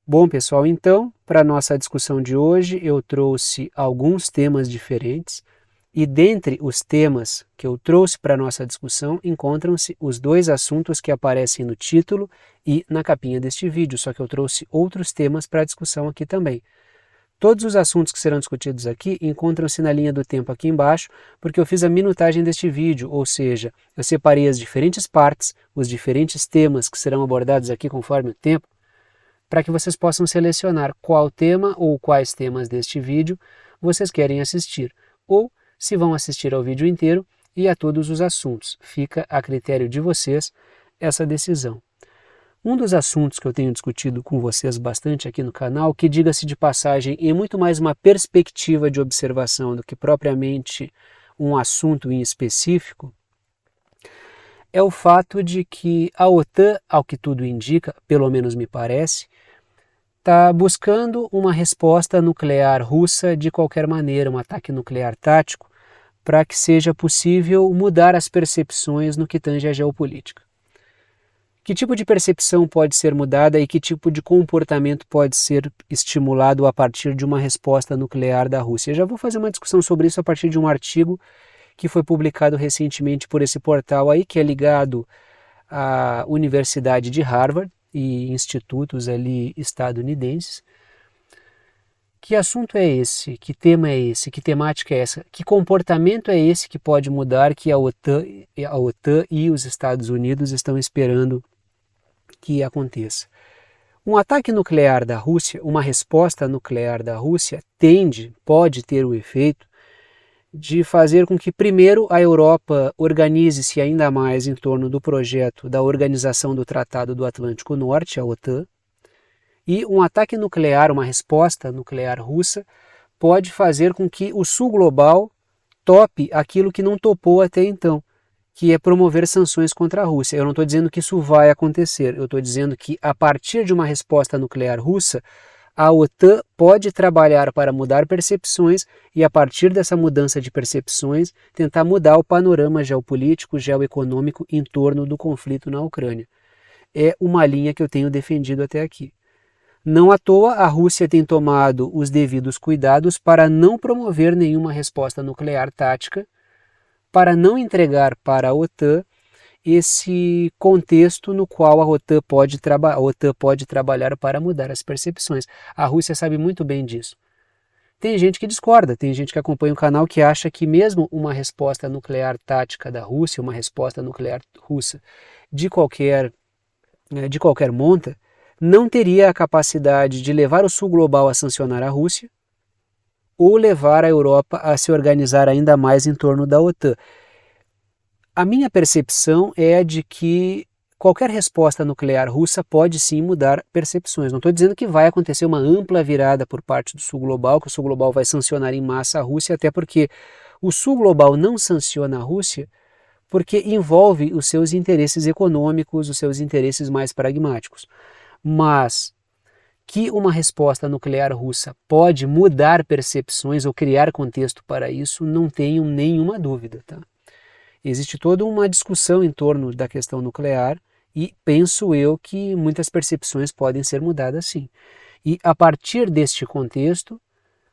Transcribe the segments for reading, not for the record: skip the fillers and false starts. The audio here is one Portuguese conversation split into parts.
Bom, pessoal, então, para a nossa discussão de hoje, eu trouxe alguns temas diferentes e dentre os temas que eu trouxe para a nossa discussão encontram-se os dois assuntos que aparecem no título e na capinha deste vídeo, só que eu trouxe outros temas para a discussão aqui também. Todos os assuntos que serão discutidos aqui encontram-se na linha do tempo aqui embaixo, porque eu fiz a minutagem deste vídeo, ou seja, eu separei as diferentes partes, os diferentes temas que serão abordados aqui conforme o tempo, para que vocês possam selecionar qual tema ou quais temas deste vídeo vocês querem assistir, ou se vão assistir ao vídeo inteiro e a todos os assuntos. Fica a critério de vocês essa decisão. Um dos assuntos que eu tenho discutido com vocês bastante aqui no canal, que diga-se de passagem, é muito mais uma perspectiva de observação do que propriamente um assunto em específico, é o fato de que a OTAN, ao que tudo indica, pelo menos me parece, está buscando uma resposta nuclear russa de qualquer maneira, um ataque nuclear tático, para que seja possível mudar as percepções no que tange à geopolítica. Que tipo de percepção pode ser mudada e que tipo de comportamento pode ser estimulado a partir de uma resposta nuclear da Rússia? Eu já vou fazer uma discussão sobre isso a partir de um artigo que foi publicado recentemente por esse portal aí, que é ligado à Universidade de Harvard e institutos ali estadunidenses. Que assunto é esse? Que tema é esse? Que temática é essa? Que comportamento é esse que pode mudar que a OTAN e os Estados Unidos estão esperando que aconteça? Um ataque nuclear da Rússia, uma resposta nuclear da Rússia pode ter o efeito de fazer com que primeiro a Europa organize-se ainda mais em torno do projeto da Organização do Tratado do Atlântico Norte, a OTAN, e um ataque nuclear, uma resposta nuclear russa, pode fazer com que o Sul global tope aquilo que não topou até então, que é promover sanções contra a Rússia. Eu não estou dizendo que isso vai acontecer, eu estou dizendo que a partir de uma resposta nuclear russa, a OTAN pode trabalhar para mudar percepções e, a partir dessa mudança de percepções, tentar mudar o panorama geopolítico, geoeconômico em torno do conflito na Ucrânia. É uma linha que eu tenho defendido até aqui. Não à toa, a Rússia tem tomado os devidos cuidados para não promover nenhuma resposta nuclear tática, para não entregar para a OTAN esse contexto no qual a OTAN pode trabalhar para mudar as percepções. A Rússia sabe muito bem disso. Tem gente que discorda, tem gente que acompanha o canal que acha que mesmo uma resposta nuclear tática da Rússia, uma resposta nuclear russa de qualquer monta, não teria a capacidade de levar o Sul global a sancionar a Rússia ou levar a Europa a se organizar ainda mais em torno da OTAN. A minha percepção é a de que qualquer resposta nuclear russa pode sim mudar percepções. Não estou dizendo que vai acontecer uma ampla virada por parte do Sul global, que o Sul global vai sancionar em massa a Rússia, até porque o Sul global não sanciona a Rússia porque envolve os seus interesses econômicos, os seus interesses mais pragmáticos. Mas que uma resposta nuclear russa pode mudar percepções ou criar contexto para isso, não tenho nenhuma dúvida, tá? Existe toda uma discussão em torno da questão nuclear e penso eu que muitas percepções podem ser mudadas sim. E a partir deste contexto,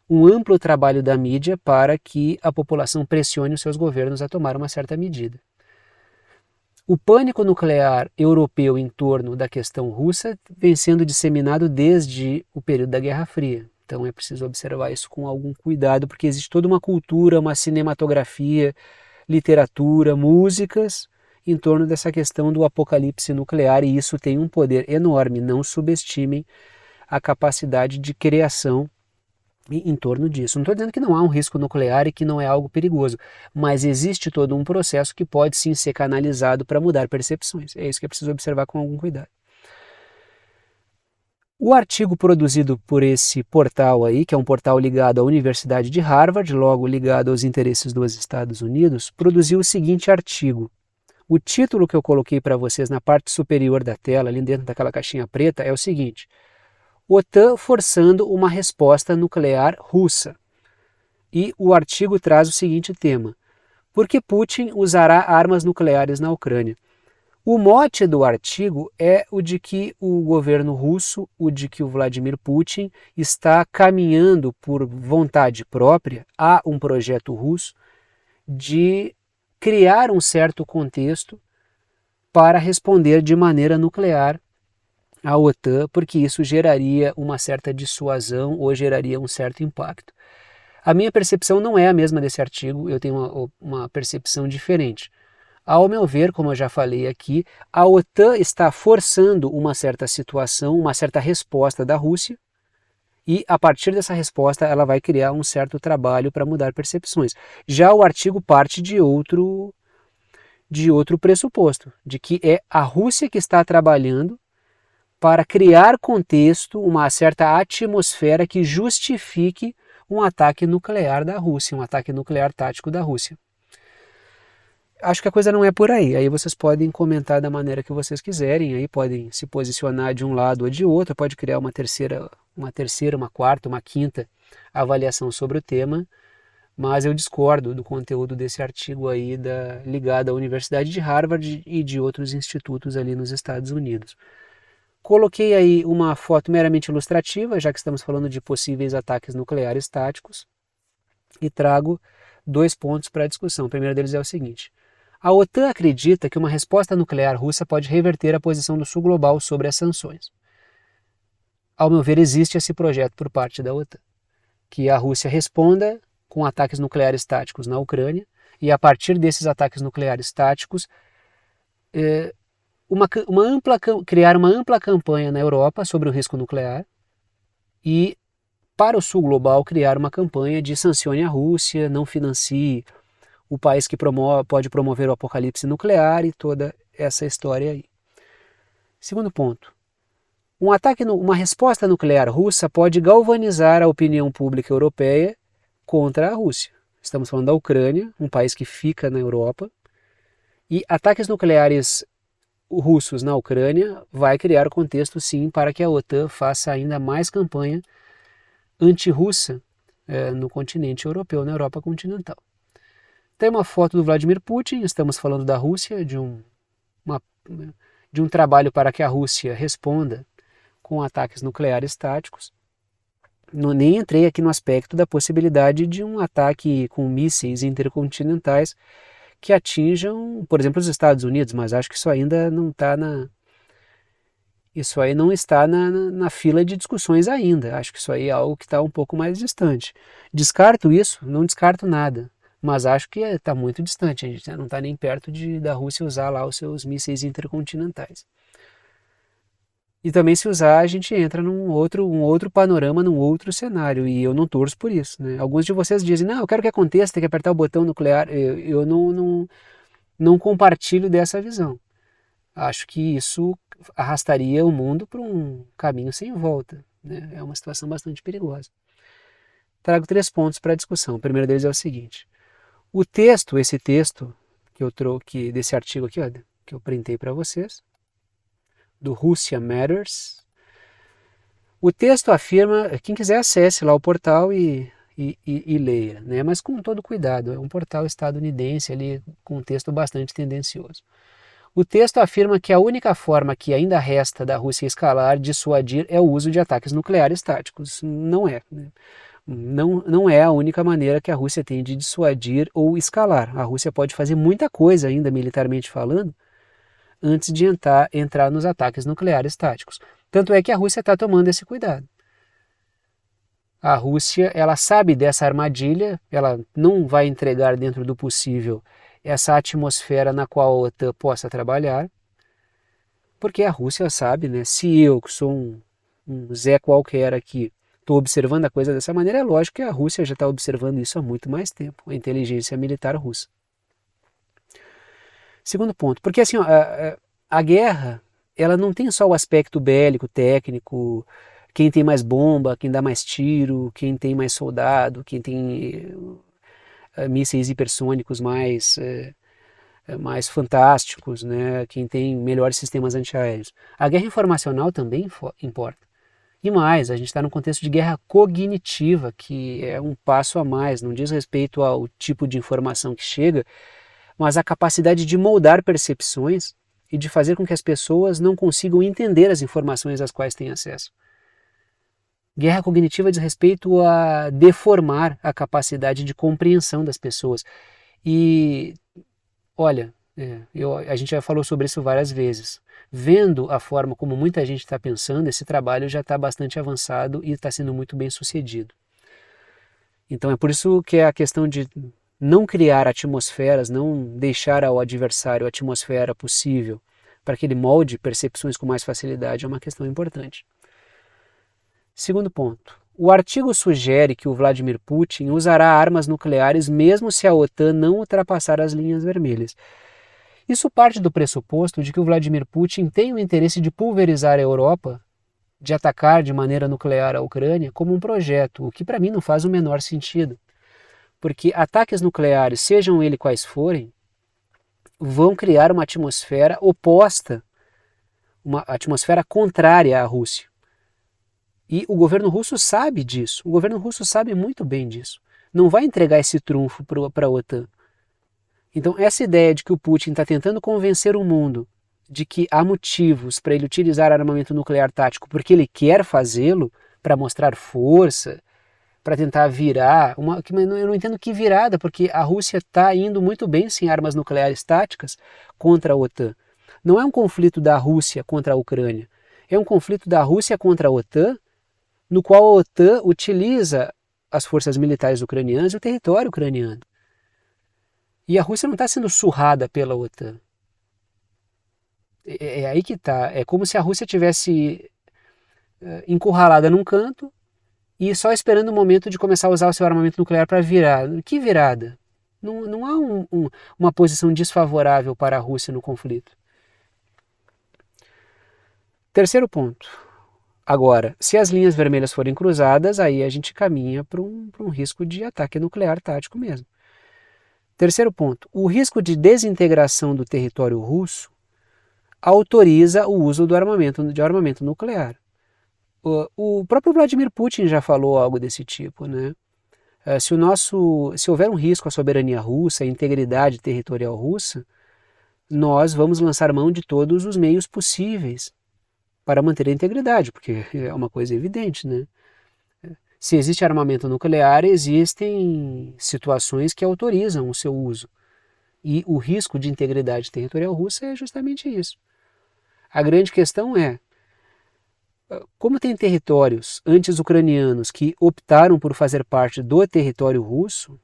um amplo trabalho da mídia para que a população pressione os seus governos a tomar uma certa medida. O pânico nuclear europeu em torno da questão russa vem sendo disseminado desde o período da Guerra Fria. Então é preciso observar isso com algum cuidado, porque existe toda uma cultura, uma cinematografia, literatura, músicas em torno dessa questão do apocalipse nuclear, e isso tem um poder enorme. Não subestimem a capacidade de criação em torno disso. Não estou dizendo que não há um risco nuclear e que não é algo perigoso, mas existe todo um processo que pode sim ser canalizado para mudar percepções. É isso que é preciso observar com algum cuidado. O artigo produzido por esse portal aí, que é um portal ligado à Universidade de Harvard, logo ligado aos interesses dos Estados Unidos, produziu o seguinte artigo. O título que eu coloquei para vocês na parte superior da tela, ali dentro daquela caixinha preta, é o seguinte: OTAN forçando uma resposta nuclear russa. E o artigo traz o seguinte tema: por que Putin usará armas nucleares na Ucrânia? O mote do artigo é o de que o governo russo, o de que o Vladimir Putin está caminhando por vontade própria a um projeto russo de criar um certo contexto para responder de maneira nuclear à OTAN, porque isso geraria uma certa dissuasão ou geraria um certo impacto. A minha percepção não é a mesma desse artigo, eu tenho uma percepção diferente. Ao meu ver, como eu já falei aqui, a OTAN está forçando uma certa situação, uma certa resposta da Rússia, e a partir dessa resposta ela vai criar um certo trabalho para mudar percepções. Já o artigo parte de outro pressuposto, de que é a Rússia que está trabalhando para criar contexto, uma certa atmosfera que justifique um ataque nuclear da Rússia, um ataque nuclear tático da Rússia. Acho que a coisa não é por aí. Aí vocês podem comentar da maneira que vocês quiserem, aí podem se posicionar de um lado ou de outro, pode criar uma terceira, uma quarta, uma quinta avaliação sobre o tema, mas eu discordo do conteúdo desse artigo aí ligado à Universidade de Harvard e de outros institutos ali nos Estados Unidos. Coloquei aí uma foto meramente ilustrativa, já que estamos falando de possíveis ataques nucleares táticos, e trago 2 pontos para a discussão. O primeiro deles é o seguinte: a OTAN acredita que uma resposta nuclear russa pode reverter a posição do Sul global sobre as sanções. Ao meu ver, existe esse projeto por parte da OTAN, que a Rússia responda com ataques nucleares táticos na Ucrânia, e a partir desses ataques nucleares táticos, criar uma ampla campanha na Europa sobre o risco nuclear, e para o Sul global criar uma campanha de sancione a Rússia, não financie o país que pode promover o apocalipse nuclear e toda essa história aí. Segundo ponto, uma resposta nuclear russa pode galvanizar a opinião pública europeia contra a Rússia. Estamos falando da Ucrânia, um país que fica na Europa, e ataques nucleares russos na Ucrânia vai criar contexto sim para que a OTAN faça ainda mais campanha anti-russa no continente europeu, na Europa continental. Tem uma foto do Vladimir Putin, estamos falando da Rússia, de um trabalho para que a Rússia responda com ataques nucleares táticos. Nem entrei aqui no aspecto da possibilidade de um ataque com mísseis intercontinentais que atinjam, por exemplo, os Estados Unidos, mas acho que isso ainda não está isso aí não está na fila de discussões ainda. Acho que isso aí é algo que está um pouco mais distante. Descarto isso? Não descarto nada. Mas acho que está muito distante, a gente não está nem perto da Rússia usar lá os seus mísseis intercontinentais. E também se usar, a gente entra num outro panorama, num outro cenário, e eu não torço por isso. Né? Alguns de vocês dizem, não, eu quero que aconteça, tem que apertar o botão nuclear. Eu não compartilho dessa visão. Acho que isso arrastaria o mundo para um caminho sem volta. Né? É uma situação bastante perigosa. Trago 3 pontos para a discussão. O primeiro deles é o seguinte: esse texto que eu trouxe desse artigo aqui, ó, que eu printei para vocês, do Russia Matters, o texto afirma, quem quiser acesse lá o portal e leia, né? Mas com todo cuidado, é um portal estadunidense ali com um texto bastante tendencioso. O texto afirma que a única forma que ainda resta da Rússia escalar, dissuadir, é o uso de ataques nucleares táticos. Não é, né? Não é a única maneira que a Rússia tem de dissuadir ou escalar. A Rússia pode fazer muita coisa ainda militarmente falando antes de entrar nos ataques nucleares táticos. Tanto é que a Rússia está tomando esse cuidado. A Rússia, ela sabe dessa armadilha, ela não vai entregar dentro do possível essa atmosfera na qual a OTAN possa trabalhar, porque a Rússia sabe, né, se eu, que sou um Zé qualquer aqui, estou observando a coisa dessa maneira, é lógico que a Rússia já está observando isso há muito mais tempo, a inteligência militar russa. Segundo ponto, porque assim, a guerra, ela não tem só o aspecto bélico, técnico, quem tem mais bomba, quem dá mais tiro, quem tem mais soldado, quem tem mísseis hipersônicos mais fantásticos, né? Quem tem melhores sistemas antiaéreos. A guerra informacional também importa. E mais, a gente está num contexto de guerra cognitiva, que é um passo a mais, não diz respeito ao tipo de informação que chega, mas a capacidade de moldar percepções e de fazer com que as pessoas não consigam entender as informações às quais têm acesso. Guerra cognitiva diz respeito a deformar a capacidade de compreensão das pessoas. E, olha, a gente já falou sobre isso várias vezes. Vendo a forma como muita gente está pensando, esse trabalho já está bastante avançado e está sendo muito bem sucedido. Então é por isso que é a questão de não criar atmosferas, não deixar ao adversário a atmosfera possível para que ele molde percepções com mais facilidade é uma questão importante. Segundo ponto. O artigo sugere que o Vladimir Putin usará armas nucleares mesmo se a OTAN não ultrapassar as linhas vermelhas. Isso parte do pressuposto de que o Vladimir Putin tem o interesse de pulverizar a Europa, de atacar de maneira nuclear a Ucrânia como um projeto, o que para mim não faz o menor sentido. Porque ataques nucleares, sejam eles quais forem, vão criar uma atmosfera oposta, uma atmosfera contrária à Rússia. E o governo russo sabe disso, o governo russo sabe muito bem disso. Não vai entregar esse trunfo para a OTAN. Então essa ideia de que o Putin está tentando convencer o mundo de que há motivos para ele utilizar armamento nuclear tático porque ele quer fazê-lo, para mostrar força, para tentar virar, eu não entendo que virada, porque a Rússia está indo muito bem sem armas nucleares táticas contra a OTAN. Não é um conflito da Rússia contra a Ucrânia, é um conflito da Rússia contra a OTAN, no qual a OTAN utiliza as forças militares ucranianas e o território ucraniano. E a Rússia não está sendo surrada pela OTAN. É aí que está. É como se a Rússia tivesse encurralada num canto e só esperando o momento de começar a usar o seu armamento nuclear para virar. Que virada? Não há uma posição desfavorável para a Rússia no conflito. Terceiro ponto. Agora, se as linhas vermelhas forem cruzadas, aí a gente caminha para um risco de ataque nuclear tático mesmo. Terceiro ponto. O risco de desintegração do território russo autoriza o uso de armamento nuclear. O próprio Vladimir Putin já falou algo desse tipo, né? Se houver um risco à soberania russa, à integridade territorial russa, nós vamos lançar mão de todos os meios possíveis para manter a integridade, porque é uma coisa evidente, né? Se existe armamento nuclear, existem situações que autorizam o seu uso. E o risco de integridade territorial russa é justamente isso. A grande questão é, como tem territórios antes ucranianos que optaram por fazer parte do território russo,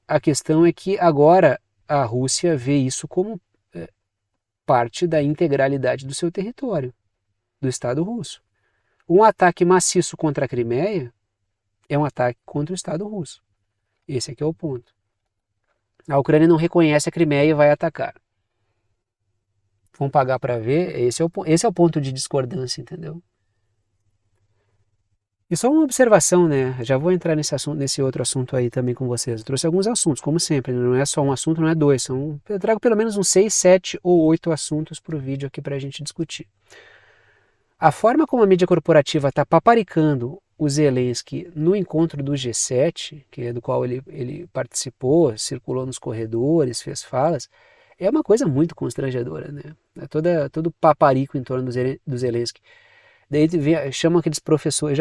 a questão é que agora a Rússia vê isso como parte da integralidade do seu território, do Estado russo. Um ataque maciço contra a Crimeia é um ataque contra o Estado russo. Esse aqui é o ponto. A Ucrânia não reconhece a Crimeia e vai atacar. Vão pagar para ver? Esse é o ponto de discordância, entendeu? E só uma observação, né? Já vou entrar nesse outro assunto aí também com vocês. Eu trouxe alguns assuntos, como sempre, não é só um assunto, não é dois. Eu trago pelo menos uns 6, 7 ou 8 assuntos para o vídeo aqui para a gente discutir. A forma como a mídia corporativa está paparicando o Zelensky no encontro do G7, que é do qual ele participou, circulou nos corredores, fez falas, é uma coisa muito constrangedora, né? É todo paparico em torno do Zelensky. Daí chamam aqueles professores,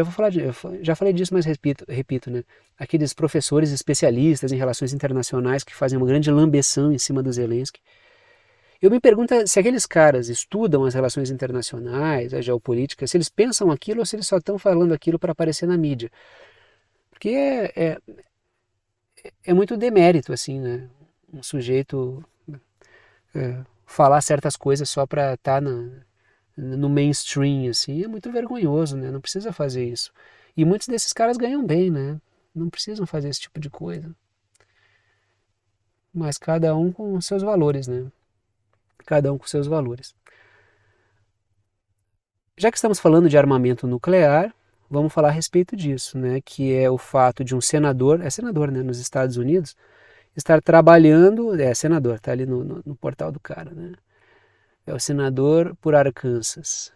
já falei disso, mas repito, né? Aqueles professores especialistas em relações internacionais que fazem uma grande lambeção em cima do Zelensky. Eu me pergunto se aqueles caras estudam as relações internacionais, a geopolítica, se eles pensam aquilo ou se eles só estão falando aquilo para aparecer na mídia. Porque é muito demérito, assim, né? Um sujeito falar certas coisas só para estar no mainstream, assim, é muito vergonhoso, né? Não precisa fazer isso. E muitos desses caras ganham bem, né? Não precisam fazer esse tipo de coisa. Mas cada um com seus valores, né? Cada um com seus valores. Já que estamos falando de armamento nuclear, vamos falar a respeito disso, né? Que é o fato de um senador, né, nos Estados Unidos, estar trabalhando, senador, está ali no portal do cara, né? É o senador por Arkansas.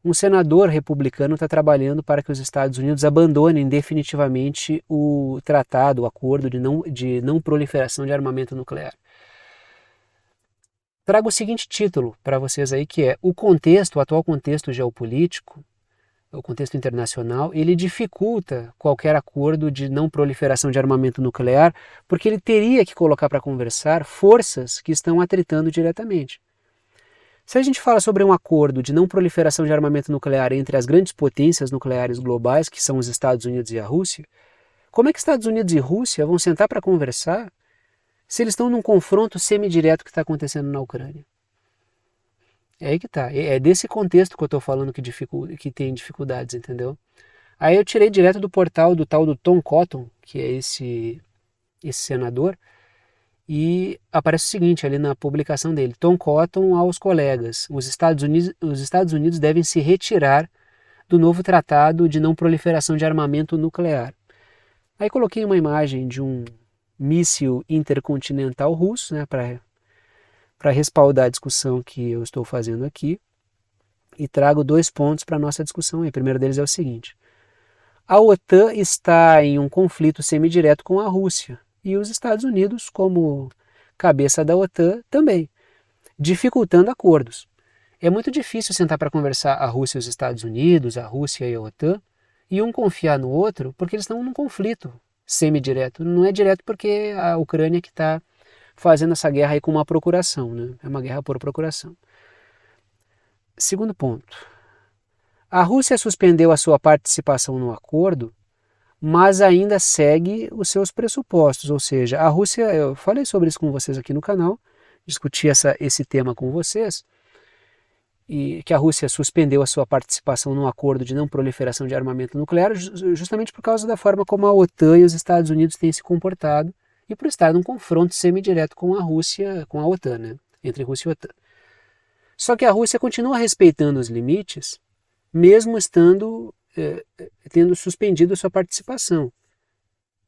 Um senador republicano está trabalhando para que os Estados Unidos abandonem definitivamente o tratado, o acordo de não proliferação de armamento nuclear. trago o seguinte título para vocês aí, que é o atual contexto geopolítico, o contexto internacional, ele dificulta qualquer acordo de não proliferação de armamento nuclear, porque ele teria que colocar para conversar forças que estão atritando diretamente. Se a gente fala sobre um acordo de não proliferação de armamento nuclear entre as grandes potências nucleares globais, que são os Estados Unidos e a Rússia, como é que Estados Unidos e Rússia vão sentar para conversar se eles estão num confronto semidireto que está acontecendo na Ucrânia? É aí que tá. É desse contexto que eu estou falando que tem dificuldades, entendeu? Aí eu tirei direto do portal do tal do Tom Cotton, que é esse senador, e aparece o seguinte ali na publicação dele: Tom Cotton aos colegas, os Estados Unidos devem se retirar do novo tratado de não proliferação de armamento nuclear. Aí coloquei uma imagem de um míssil intercontinental russo, né, para respaldar a discussão que eu estou fazendo aqui, e trago 2 pontos para a nossa discussão. O primeiro deles é o seguinte: a OTAN está em um conflito semidireto com a Rússia, e os Estados Unidos, como cabeça da OTAN, também, dificultando acordos. É muito difícil sentar para conversar a Rússia e os Estados Unidos, a Rússia e a OTAN, e um confiar no outro, porque eles estão num conflito semidireto. Não é direto porque a Ucrânia que está fazendo essa guerra aí com uma procuração, né? É uma guerra por procuração. Segundo ponto. A Rússia suspendeu a sua participação no acordo, mas ainda segue os seus pressupostos, ou seja, a Rússia, eu falei sobre isso com vocês aqui no canal, discuti esse tema com vocês, e que a Rússia suspendeu a sua participação no acordo de não proliferação de armamento nuclear justamente por causa da forma como a OTAN e os Estados Unidos têm se comportado e por estar num confronto semidireto com a Rússia, com a OTAN, né? Entre Rússia e OTAN. Só que a Rússia continua respeitando os limites, mesmo tendo suspendido a sua participação.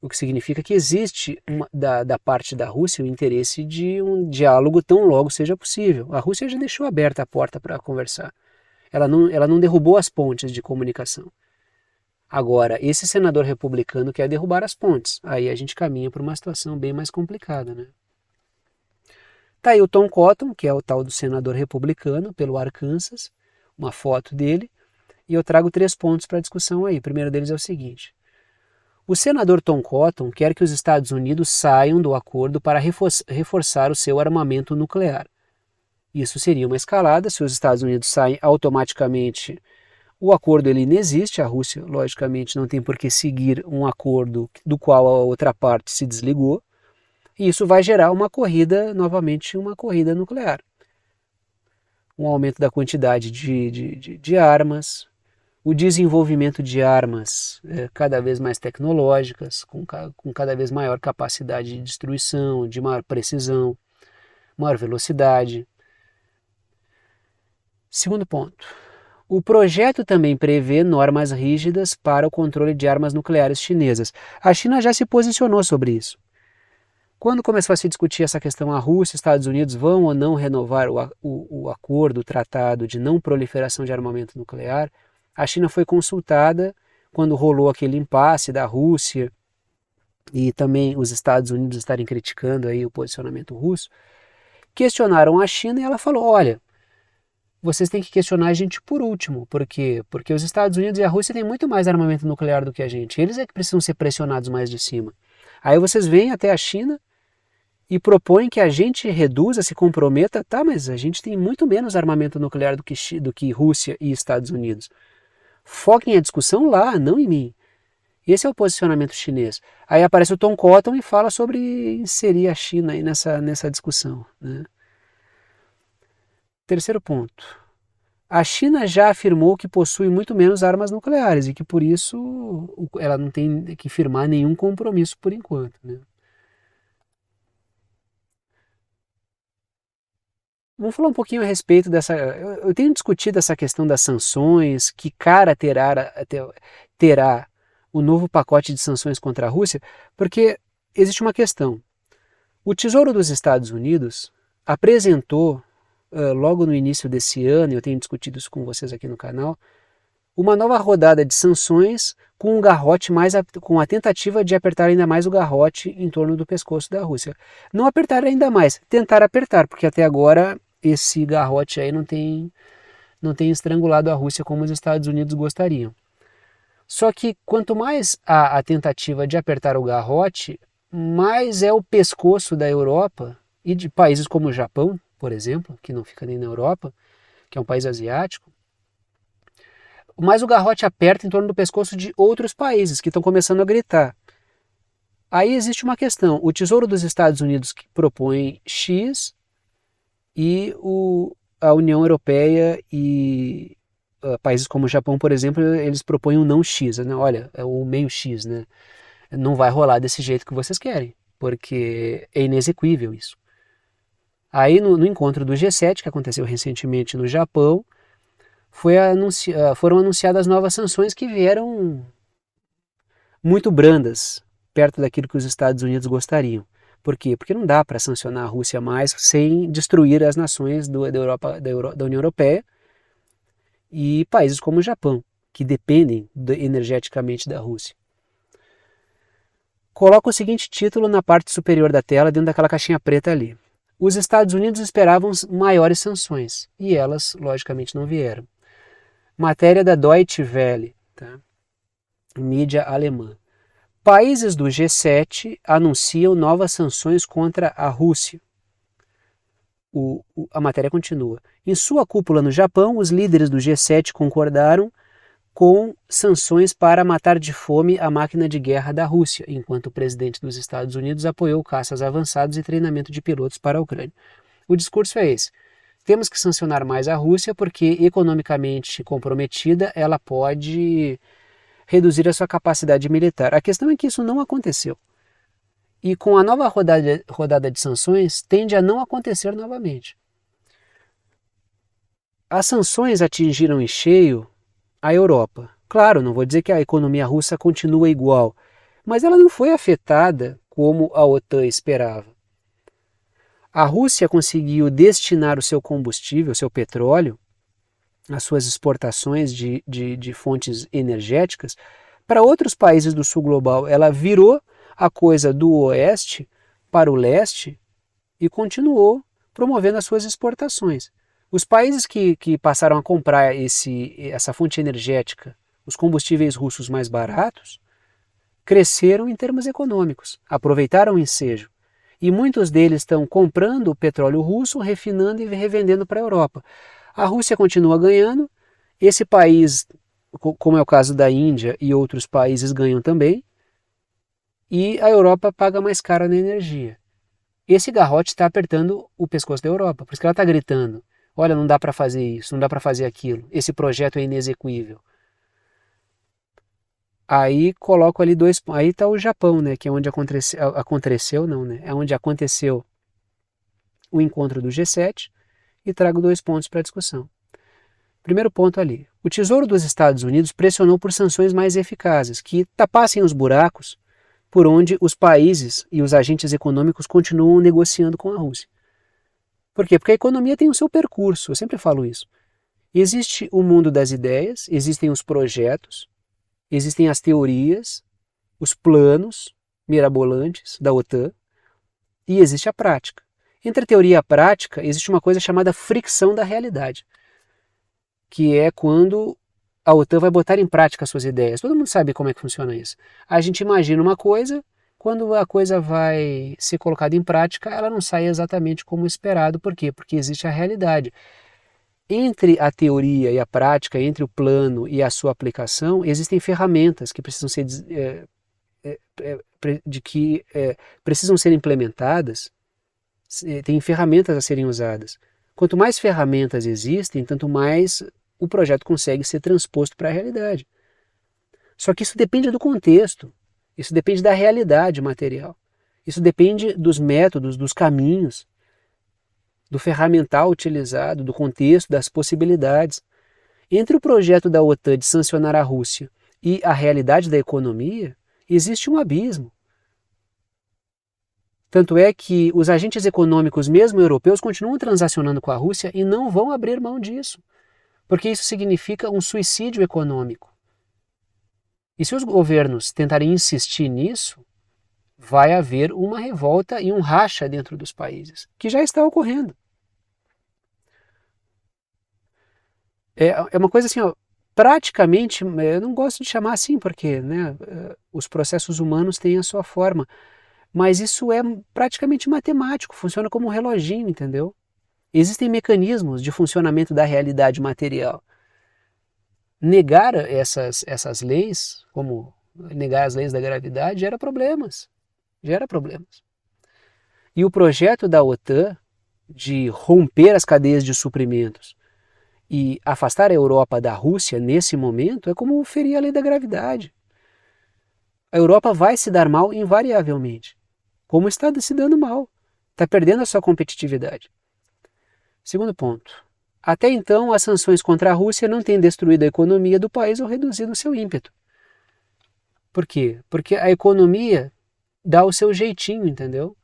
O que significa que existe da parte da Rússia o interesse de um diálogo tão logo seja possível. A Rússia já deixou aberta a porta para conversar. Ela não derrubou as pontes de comunicação. Agora, esse senador republicano quer derrubar as pontes. Aí a gente caminha para uma situação bem mais complicada, né? Tá aí o Tom Cotton, que é o tal do senador republicano pelo Arkansas, uma foto dele, e eu trago 3 pontos para a discussão aí. O primeiro deles é o seguinte: o senador Tom Cotton quer que os Estados Unidos saiam do acordo para reforçar o seu armamento nuclear. Isso seria uma escalada. Se os Estados Unidos saem automaticamente, o acordo ele inexiste. A Rússia, logicamente, não tem por que seguir um acordo do qual a outra parte se desligou. E isso vai gerar uma corrida, novamente, uma corrida nuclear. Um aumento da quantidade de armas, o desenvolvimento de armas cada vez mais tecnológicas, com cada vez maior capacidade de destruição, de maior precisão, maior velocidade. Segundo ponto. O projeto também prevê normas rígidas para o controle de armas nucleares chinesas. A China já se posicionou sobre isso. Quando começou a se discutir essa questão, a Rússia e os Estados Unidos vão ou não renovar o acordo, o tratado de não proliferação de armamento nuclear, a China foi consultada quando rolou aquele impasse da Rússia e também os Estados Unidos estarem criticando aí o posicionamento russo. Questionaram a China e ela falou: olha, vocês têm que questionar a gente por último. Por quê? Porque os Estados Unidos e a Rússia têm muito mais armamento nuclear do que a gente. Eles é que precisam ser pressionados mais de cima. Aí vocês vêm até a China e propõem que a gente reduza, se comprometa. Tá, mas a gente tem muito menos armamento nuclear do que Rússia e Estados Unidos. Foquem a discussão lá, não em mim. Esse é o posicionamento chinês. Aí aparece o Tom Cotton e fala sobre inserir a China aí nessa discussão, né? Terceiro ponto. A China já afirmou que possui muito menos armas nucleares e que por isso ela não tem que firmar nenhum compromisso por enquanto, né? Vamos falar um pouquinho a respeito dessa. Eu tenho discutido essa questão das sanções, que cara terá o novo pacote de sanções contra a Rússia, porque existe uma questão. O Tesouro dos Estados Unidos apresentou, logo no início desse ano, e eu tenho discutido isso com vocês aqui no canal, uma nova rodada de sanções com um garrote com a tentativa de apertar ainda mais o garrote em torno do pescoço da Rússia. Não apertar ainda mais, tentar apertar, porque até agora esse garrote aí não tem estrangulado a Rússia como os Estados Unidos gostariam. Só que quanto mais a tentativa de apertar o garrote, mais é o pescoço da Europa e de países como o Japão, por exemplo, que não fica nem na Europa, que é um país asiático, mais o garrote aperta em torno do pescoço de outros países que estão começando a gritar. Aí existe uma questão, o Tesouro dos Estados Unidos que propõe X e a União Europeia e países como o Japão, por exemplo, eles propõem um não X, né? Olha, é o meio X, né? Não vai rolar desse jeito que vocês querem, porque é inexequível isso. Aí no encontro do G7, que aconteceu recentemente no Japão, foram anunciadas novas sanções que vieram muito brandas, perto daquilo que os Estados Unidos gostariam. Por quê? Porque não dá para sancionar a Rússia mais sem destruir as nações da União Europeia e países como o Japão, que dependem energeticamente da Rússia. Coloca o seguinte título na parte superior da tela, dentro daquela caixinha preta ali. Os Estados Unidos esperavam maiores sanções, e elas, logicamente, não vieram. Matéria da Deutsche Welle, tá? Mídia alemã. Países do G7 anunciam novas sanções contra a Rússia. A matéria continua. Em sua cúpula no Japão, os líderes do G7 concordaram com sanções para matar de fome a máquina de guerra da Rússia, enquanto o presidente dos Estados Unidos apoiou caças avançados e treinamento de pilotos para a Ucrânia. O discurso é esse. Temos que sancionar mais a Rússia porque, economicamente comprometida, ela pode reduzir a sua capacidade militar. A questão é que isso não aconteceu. E com a nova rodada de sanções, tende a não acontecer novamente. As sanções atingiram em cheio a Europa. Claro, não vou dizer que a economia russa continua igual, mas ela não foi afetada como a OTAN esperava. A Rússia conseguiu destinar o seu combustível, o seu petróleo, as suas exportações de fontes energéticas para outros países do sul global. Ela virou a coisa do oeste para o leste e continuou promovendo as suas exportações. Os países que passaram a comprar essa fonte energética, os combustíveis russos mais baratos, cresceram em termos econômicos, aproveitaram o ensejo. E muitos deles estão comprando o petróleo russo, refinando e revendendo para a Europa. A Rússia continua ganhando, esse país, como é o caso da Índia e outros países, ganham também, e a Europa paga mais caro na energia. Esse garrote está apertando o pescoço da Europa, por isso que ela está gritando, olha, não dá para fazer isso, não dá para fazer aquilo, esse projeto é inexequível. Aí coloco ali aí está o Japão, né, que é onde é onde aconteceu o encontro do G7, e trago 2 pontos para a discussão. Primeiro ponto ali, o Tesouro dos Estados Unidos pressionou por sanções mais eficazes, que tapassem os buracos por onde os países e os agentes econômicos continuam negociando com a Rússia. Por quê? Porque a economia tem o seu percurso, eu sempre falo isso. Existe o mundo das ideias, existem os projetos, existem as teorias, os planos mirabolantes da OTAN, e existe a prática. Entre a teoria e a prática, existe uma coisa chamada fricção da realidade, que é quando a OTAN vai botar em prática as suas ideias. Todo mundo sabe como é que funciona isso. A gente imagina uma coisa, quando a coisa vai ser colocada em prática, ela não sai exatamente como esperado. Por quê? Porque existe a realidade. Entre a teoria e a prática, entre o plano e a sua aplicação, existem ferramentas que precisam ser precisam ser implementadas. Tem ferramentas a serem usadas. Quanto mais ferramentas existem, tanto mais o projeto consegue ser transposto para a realidade. Só que isso depende do contexto, isso depende da realidade material, isso depende dos métodos, dos caminhos, do ferramental utilizado, do contexto, das possibilidades. Entre o projeto da OTAN de sancionar a Rússia e a realidade da economia, existe um abismo. Tanto é que os agentes econômicos, mesmo europeus, continuam transacionando com a Rússia e não vão abrir mão disso, porque isso significa um suicídio econômico. E se os governos tentarem insistir nisso, vai haver uma revolta e um racha dentro dos países, que já está ocorrendo. É uma coisa assim, ó, praticamente, eu não gosto de chamar assim porque, né, os processos humanos têm a sua forma, mas isso é praticamente matemático, funciona como um reloginho, entendeu? Existem mecanismos de funcionamento da realidade material. Negar essas leis, como negar as leis da gravidade, gera problemas. Gera problemas. E o projeto da OTAN de romper as cadeias de suprimentos e afastar a Europa da Rússia nesse momento é como ferir a lei da gravidade. A Europa vai se dar mal invariavelmente, como está se dando mal. Está perdendo a sua competitividade. Segundo ponto. Até então, as sanções contra a Rússia não têm destruído a economia do país ou reduzido o seu ímpeto. Por quê? Porque a economia dá o seu jeitinho, entendeu?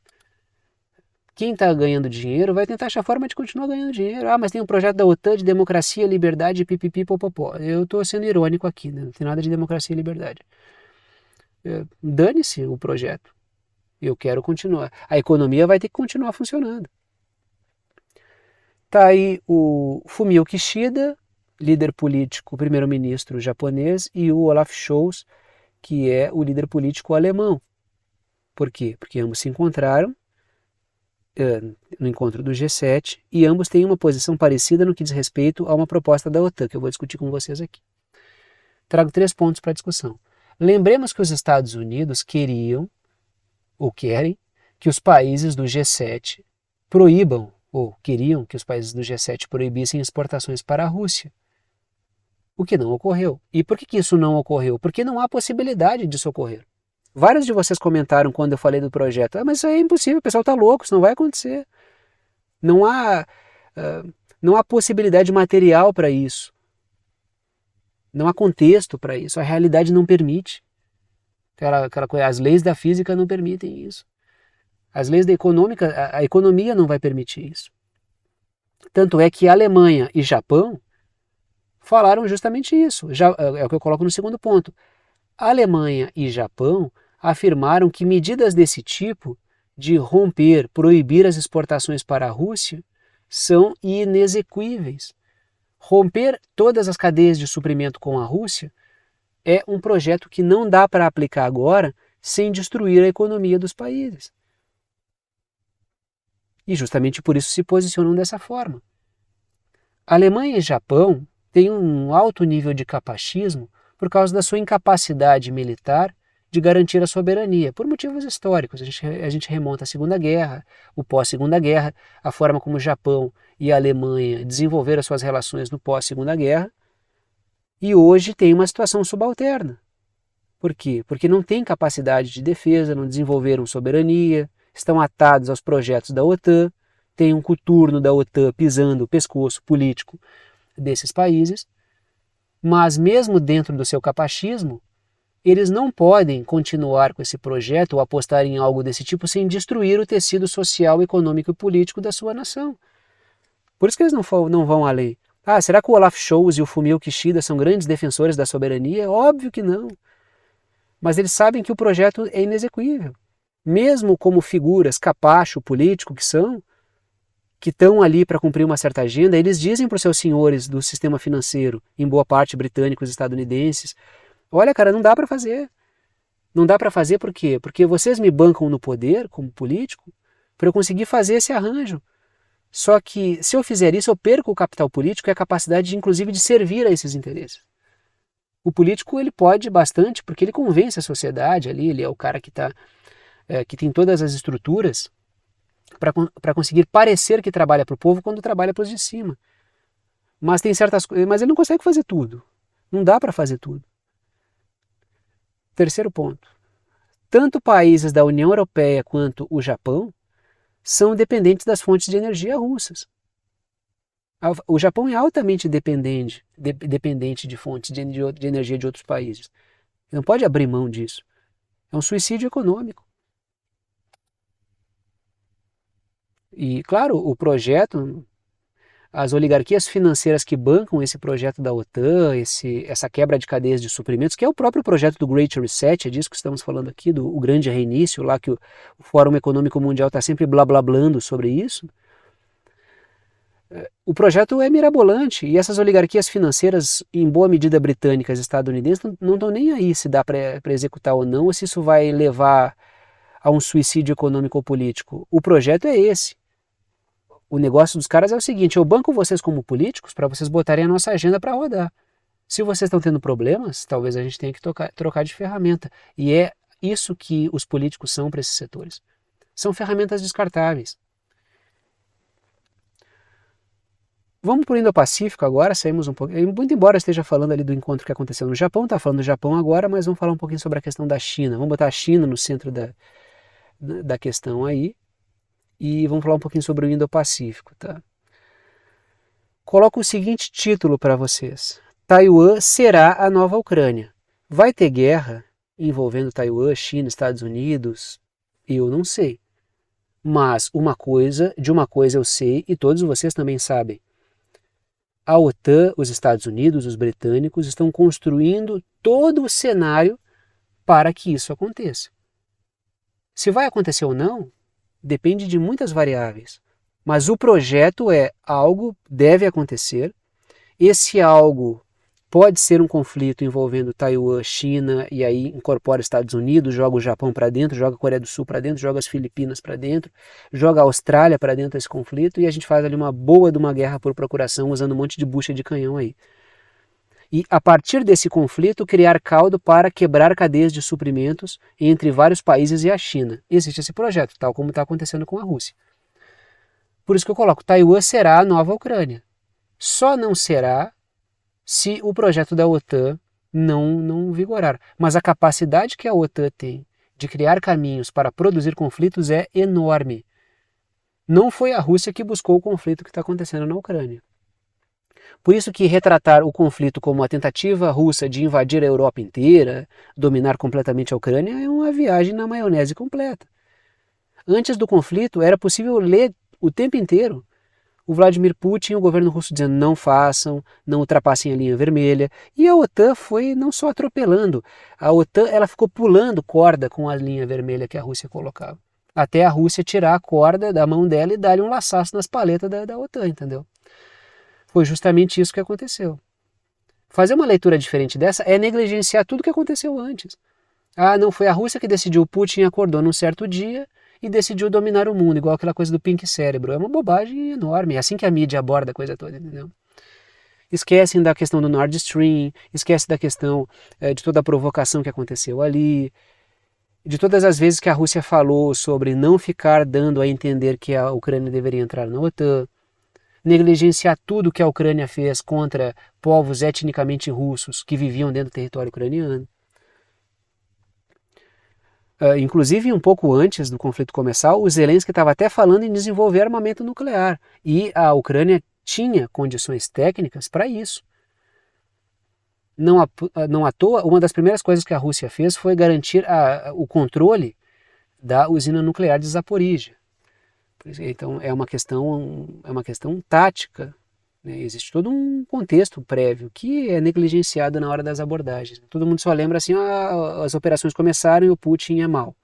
Quem está ganhando dinheiro vai tentar achar forma de continuar ganhando dinheiro. Ah, mas tem um projeto da OTAN de democracia, liberdade, pipipi, popopó. Eu estou sendo irônico aqui, né? Não tem nada de democracia e liberdade. Dane-se o projeto. Eu quero continuar. A economia vai ter que continuar funcionando. Tá aí o Fumio Kishida, líder político, primeiro-ministro japonês, e o Olaf Scholz, que é o líder político alemão. Por quê? Porque ambos se encontraram no encontro do G7 e ambos têm uma posição parecida no que diz respeito a uma proposta da OTAN, que eu vou discutir com vocês aqui. Trago 3 pontos para discussão. Lembremos que os Estados Unidos queriam, ou querem, que os países do G7 proíbam, ou queriam que os países do G7 proibissem exportações para a Rússia. O que não ocorreu. E por que isso não ocorreu? Porque não há possibilidade disso ocorrer. Vários de vocês comentaram quando eu falei do projeto, mas isso é impossível, o pessoal está louco, isso não vai acontecer. Não há, não há possibilidade material para isso. Não há contexto para isso, a realidade não permite. Aquela coisa, as leis da física não permitem isso. As leis da econômica, a economia não vai permitir isso. Tanto é que a Alemanha e Japão falaram justamente isso. Já, é o que eu coloco no segundo ponto. A Alemanha e Japão afirmaram que medidas desse tipo, de romper, proibir as exportações para a Rússia, são inexequíveis. Romper todas as cadeias de suprimento com a Rússia é um projeto que não dá para aplicar agora sem destruir a economia dos países. E justamente por isso se posicionam dessa forma. A Alemanha e Japão têm um alto nível de capacismo por causa da sua incapacidade militar de garantir a soberania, por motivos históricos. A gente remonta à Segunda Guerra, o pós-Segunda Guerra, a forma como o Japão e a Alemanha desenvolveram as suas relações no pós-Segunda Guerra, e hoje tem uma situação subalterna. Por quê? Porque não têm capacidade de defesa, não desenvolveram soberania, estão atados aos projetos da OTAN, tem um coturno da OTAN pisando o pescoço político desses países, mas mesmo dentro do seu capacismo, eles não podem continuar com esse projeto ou apostar em algo desse tipo sem destruir o tecido social, econômico e político da sua nação. Por isso que eles não vão além. Ah, será que o Olaf Scholz e o Fumio Kishida são grandes defensores da soberania? Óbvio que não. Mas eles sabem que o projeto é inexequível. Mesmo como figuras capacho político que estão ali para cumprir uma certa agenda, eles dizem para os seus senhores do sistema financeiro, em boa parte britânicos e estadunidenses, olha, cara, não dá para fazer. Não dá para fazer por quê? Porque vocês me bancam no poder, como político, para eu conseguir fazer esse arranjo. Só que, se eu fizer isso, eu perco o capital político e a capacidade, inclusive, de servir a esses interesses. O político, ele pode bastante, porque ele convence a sociedade ali, ele é o cara que tem todas as estruturas para conseguir parecer que trabalha para o povo quando trabalha para os de cima. Mas tem certas coisas, mas ele não consegue fazer tudo. Não dá para fazer tudo. Terceiro ponto. Tanto países da União Europeia quanto o Japão são dependentes das fontes de energia russas. O Japão é altamente dependente de fontes de energia de outros países. Não pode abrir mão disso. É um suicídio econômico. E, claro, o projeto, as oligarquias financeiras que bancam esse projeto da OTAN, essa quebra de cadeias de suprimentos, que é o próprio projeto do Great Reset, é disso que estamos falando aqui, do grande reinício, lá que o Fórum Econômico Mundial está sempre blá blá blando sobre isso, O projeto é mirabolante e essas oligarquias financeiras, em boa medida britânicas e estadunidenses, não estão nem aí se dá para executar ou não, ou se isso vai levar a um suicídio econômico ou político. O projeto é esse. O negócio dos caras é o seguinte: eu banco vocês como políticos para vocês botarem a nossa agenda para rodar. Se vocês estão tendo problemas, talvez a gente tenha que trocar de ferramenta. E é isso que os políticos são para esses setores. São ferramentas descartáveis. Vamos para o Indo-Pacífico agora, saímos um pouco. Muito embora eu esteja falando ali do encontro que aconteceu no Japão, está falando do Japão agora, mas vamos falar um pouquinho sobre a questão da China. Vamos botar a China no centro da questão aí e vamos falar um pouquinho sobre o Indo-Pacífico, tá? Coloco o seguinte título para vocês: Taiwan será a nova Ucrânia. Vai ter guerra envolvendo Taiwan, China, Estados Unidos? Eu não sei. Mas de uma coisa eu sei e todos vocês também sabem. A OTAN, os Estados Unidos, os britânicos estão construindo todo o cenário para que isso aconteça. Se vai acontecer ou não, depende de muitas variáveis. Mas o projeto é algo deve acontecer. Esse algo pode ser um conflito envolvendo Taiwan, China, e aí incorpora Estados Unidos, joga o Japão para dentro, joga a Coreia do Sul para dentro, joga as Filipinas para dentro, joga a Austrália para dentro desse conflito, e a gente faz ali uma boa de uma guerra por procuração, usando um monte de bucha de canhão aí. E a partir desse conflito, criar caldo para quebrar cadeias de suprimentos entre vários países e a China. Existe esse projeto, tal como está acontecendo com a Rússia. Por isso que eu coloco, Taiwan será a nova Ucrânia. Só não será se o projeto da OTAN não vigorar. Mas a capacidade que a OTAN tem de criar caminhos para produzir conflitos é enorme. Não foi a Rússia que buscou o conflito que está acontecendo na Ucrânia. Por isso que retratar o conflito como a tentativa russa de invadir a Europa inteira, dominar completamente a Ucrânia, é uma viagem na maionese completa. Antes do conflito, era possível ler o tempo inteiro o Vladimir Putin e o governo russo dizendo não façam, não ultrapassem a linha vermelha. E a OTAN foi não só atropelando, a OTAN ela ficou pulando corda com a linha vermelha que a Rússia colocava. Até a Rússia tirar a corda da mão dela e dar-lhe um laçaço nas paletas da OTAN, entendeu? Foi justamente isso que aconteceu. Fazer uma leitura diferente dessa é negligenciar tudo que aconteceu antes. Ah, não foi a Rússia que decidiu, o Putin acordou num certo dia e decidiu dominar o mundo, igual aquela coisa do pink cérebro. É uma bobagem enorme, é assim que a mídia aborda a coisa toda, entendeu? Esquecem da questão do Nord Stream, esquecem da questão de toda a provocação que aconteceu ali, de todas as vezes que a Rússia falou sobre não ficar dando a entender que a Ucrânia deveria entrar na OTAN, negligenciar tudo que a Ucrânia fez contra povos etnicamente russos que viviam dentro do território ucraniano. Inclusive, um pouco antes do conflito começar, o Zelensky estava até falando em desenvolver armamento nuclear. E a Ucrânia tinha condições técnicas para isso. Não à toa, uma das primeiras coisas que a Rússia fez foi garantir o controle da usina nuclear de Zaporizhia. Então, é uma questão tática. Existe todo um contexto prévio que é negligenciado na hora das abordagens. Todo mundo só lembra assim, as operações começaram e o Putin é mau.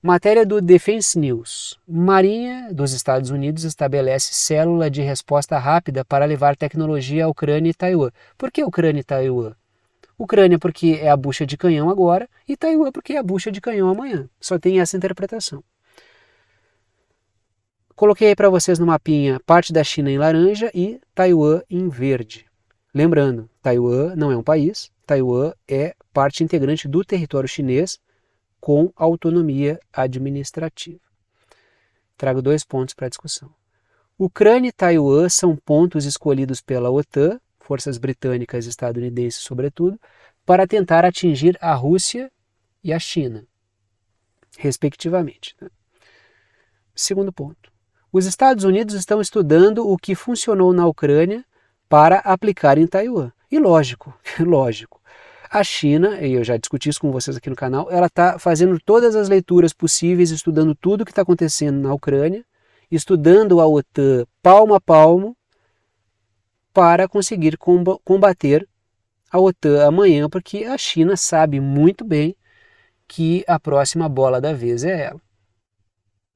Matéria do Defense News. Marinha dos Estados Unidos estabelece célula de resposta rápida para levar tecnologia à Ucrânia e Taiwan. Por que Ucrânia e Taiwan? Ucrânia porque é a bucha de canhão agora e Taiwan porque é a bucha de canhão amanhã. Só tem essa interpretação. Coloquei aí para vocês no mapinha parte da China em laranja e Taiwan em verde. Lembrando, Taiwan não é um país, Taiwan é parte integrante do território chinês com autonomia administrativa. Trago 2 pontos para a discussão. Ucrânia e Taiwan são pontos escolhidos pela OTAN, forças britânicas e estadunidenses sobretudo, para tentar atingir a Rússia e a China, respectivamente. Segundo ponto. Os Estados Unidos estão estudando o que funcionou na Ucrânia para aplicar em Taiwan. E lógico, a China, e eu já discuti isso com vocês aqui no canal, ela está fazendo todas as leituras possíveis, estudando tudo o que está acontecendo na Ucrânia, estudando a OTAN palmo a palmo, para conseguir combater a OTAN amanhã, porque a China sabe muito bem que a próxima bola da vez é ela.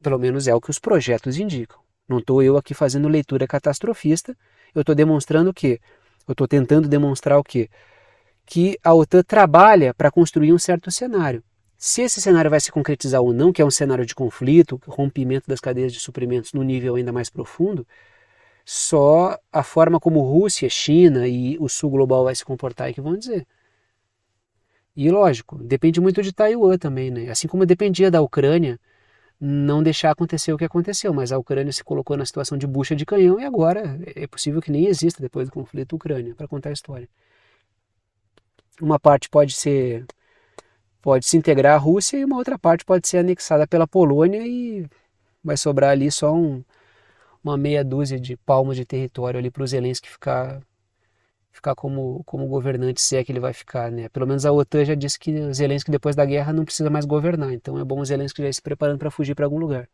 Pelo menos é o que os projetos indicam. Não estou eu aqui fazendo leitura catastrofista, eu estou demonstrando o quê? Eu estou tentando demonstrar o quê? Que a OTAN trabalha para construir um certo cenário. Se esse cenário vai se concretizar ou não, que é um cenário de conflito, rompimento das cadeias de suprimentos no nível ainda mais profundo, só a forma como Rússia, China e o sul global vai se comportar é que vão dizer. E lógico, depende muito de Taiwan também, né? Assim como dependia da Ucrânia não deixar acontecer o que aconteceu, mas a Ucrânia se colocou na situação de bucha de canhão e agora é possível que nem exista depois do conflito Ucrânia, para contar a história. Uma parte pode se integrar à Rússia e uma outra parte pode ser anexada pela Polônia e vai sobrar ali só uma meia dúzia de palmos de território ali para o Zelensky ficar como governante, se é que ele vai ficar, né? Pelo menos a OTAN já disse que o Zelensky depois da guerra não precisa mais governar, então é bom o Zelensky já ir se preparando para fugir para algum lugar.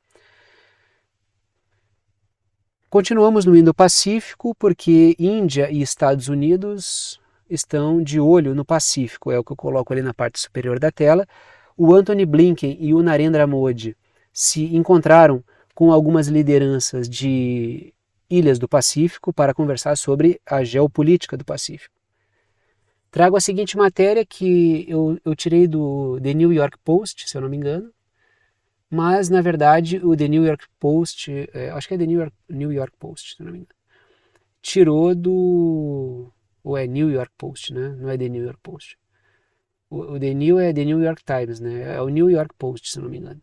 Continuamos no Indo-Pacífico porque Índia e Estados Unidos estão de olho no Pacífico, é o que eu coloco ali na parte superior da tela. O Antony Blinken e o Narendra Modi se encontraram com algumas lideranças de ilhas do Pacífico para conversar sobre a geopolítica do Pacífico. Trago a seguinte matéria que eu tirei do The New York Post, se eu não me engano, mas na verdade o The New York Post, acho que é The New York Post, se eu não me engano, tirou do... ou é New York Post, né? Não é The New York Post. O The New é The New York Times, né? É o New York Post, se não me engano.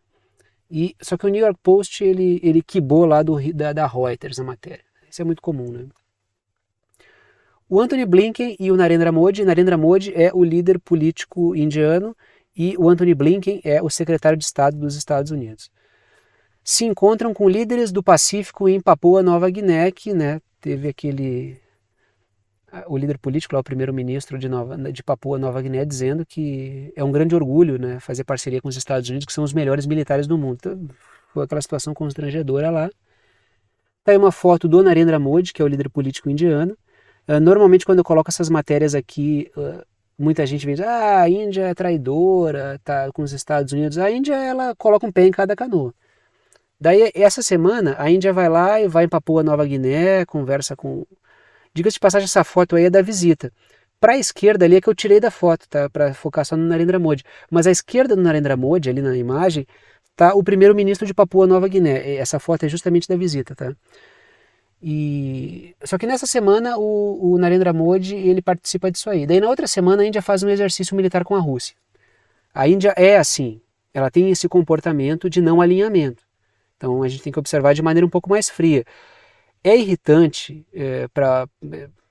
Só que o New York Post, ele quibou lá da Reuters a matéria. Isso é muito comum, né? O Antony Blinken e o Narendra Modi é o líder político indiano e o Antony Blinken é o secretário de Estado dos Estados Unidos. Se encontram com líderes do Pacífico em Papua Nova Guiné, que, né, teve o líder político, lá, o primeiro-ministro de Papua Nova Guiné, dizendo que é um grande orgulho, né, fazer parceria com os Estados Unidos, que são os melhores militares do mundo. Então, foi aquela situação constrangedora lá. Tá aí uma foto do Narendra Modi, que é o líder político indiano. Normalmente, quando eu coloco essas matérias aqui, muita gente diz, a Índia é traidora, tá com os Estados Unidos. A Índia, ela coloca um pé em cada canoa. Daí, essa semana, a Índia vai lá e vai em Papua Nova Guiné, conversa com... Diga-se de passagem, essa foto aí é da visita. Para a esquerda ali é que eu tirei da foto, tá? Para focar só no Narendra Modi. Mas à esquerda do Narendra Modi, ali na imagem, tá o primeiro-ministro de Papua Nova Guiné. Essa foto é justamente da visita, tá? Só que nessa semana o Narendra Modi ele participa disso aí. Daí na outra semana a Índia faz um exercício militar com a Rússia. A Índia é assim, ela tem esse comportamento de não alinhamento. Então a gente tem que observar de maneira um pouco mais fria. É irritante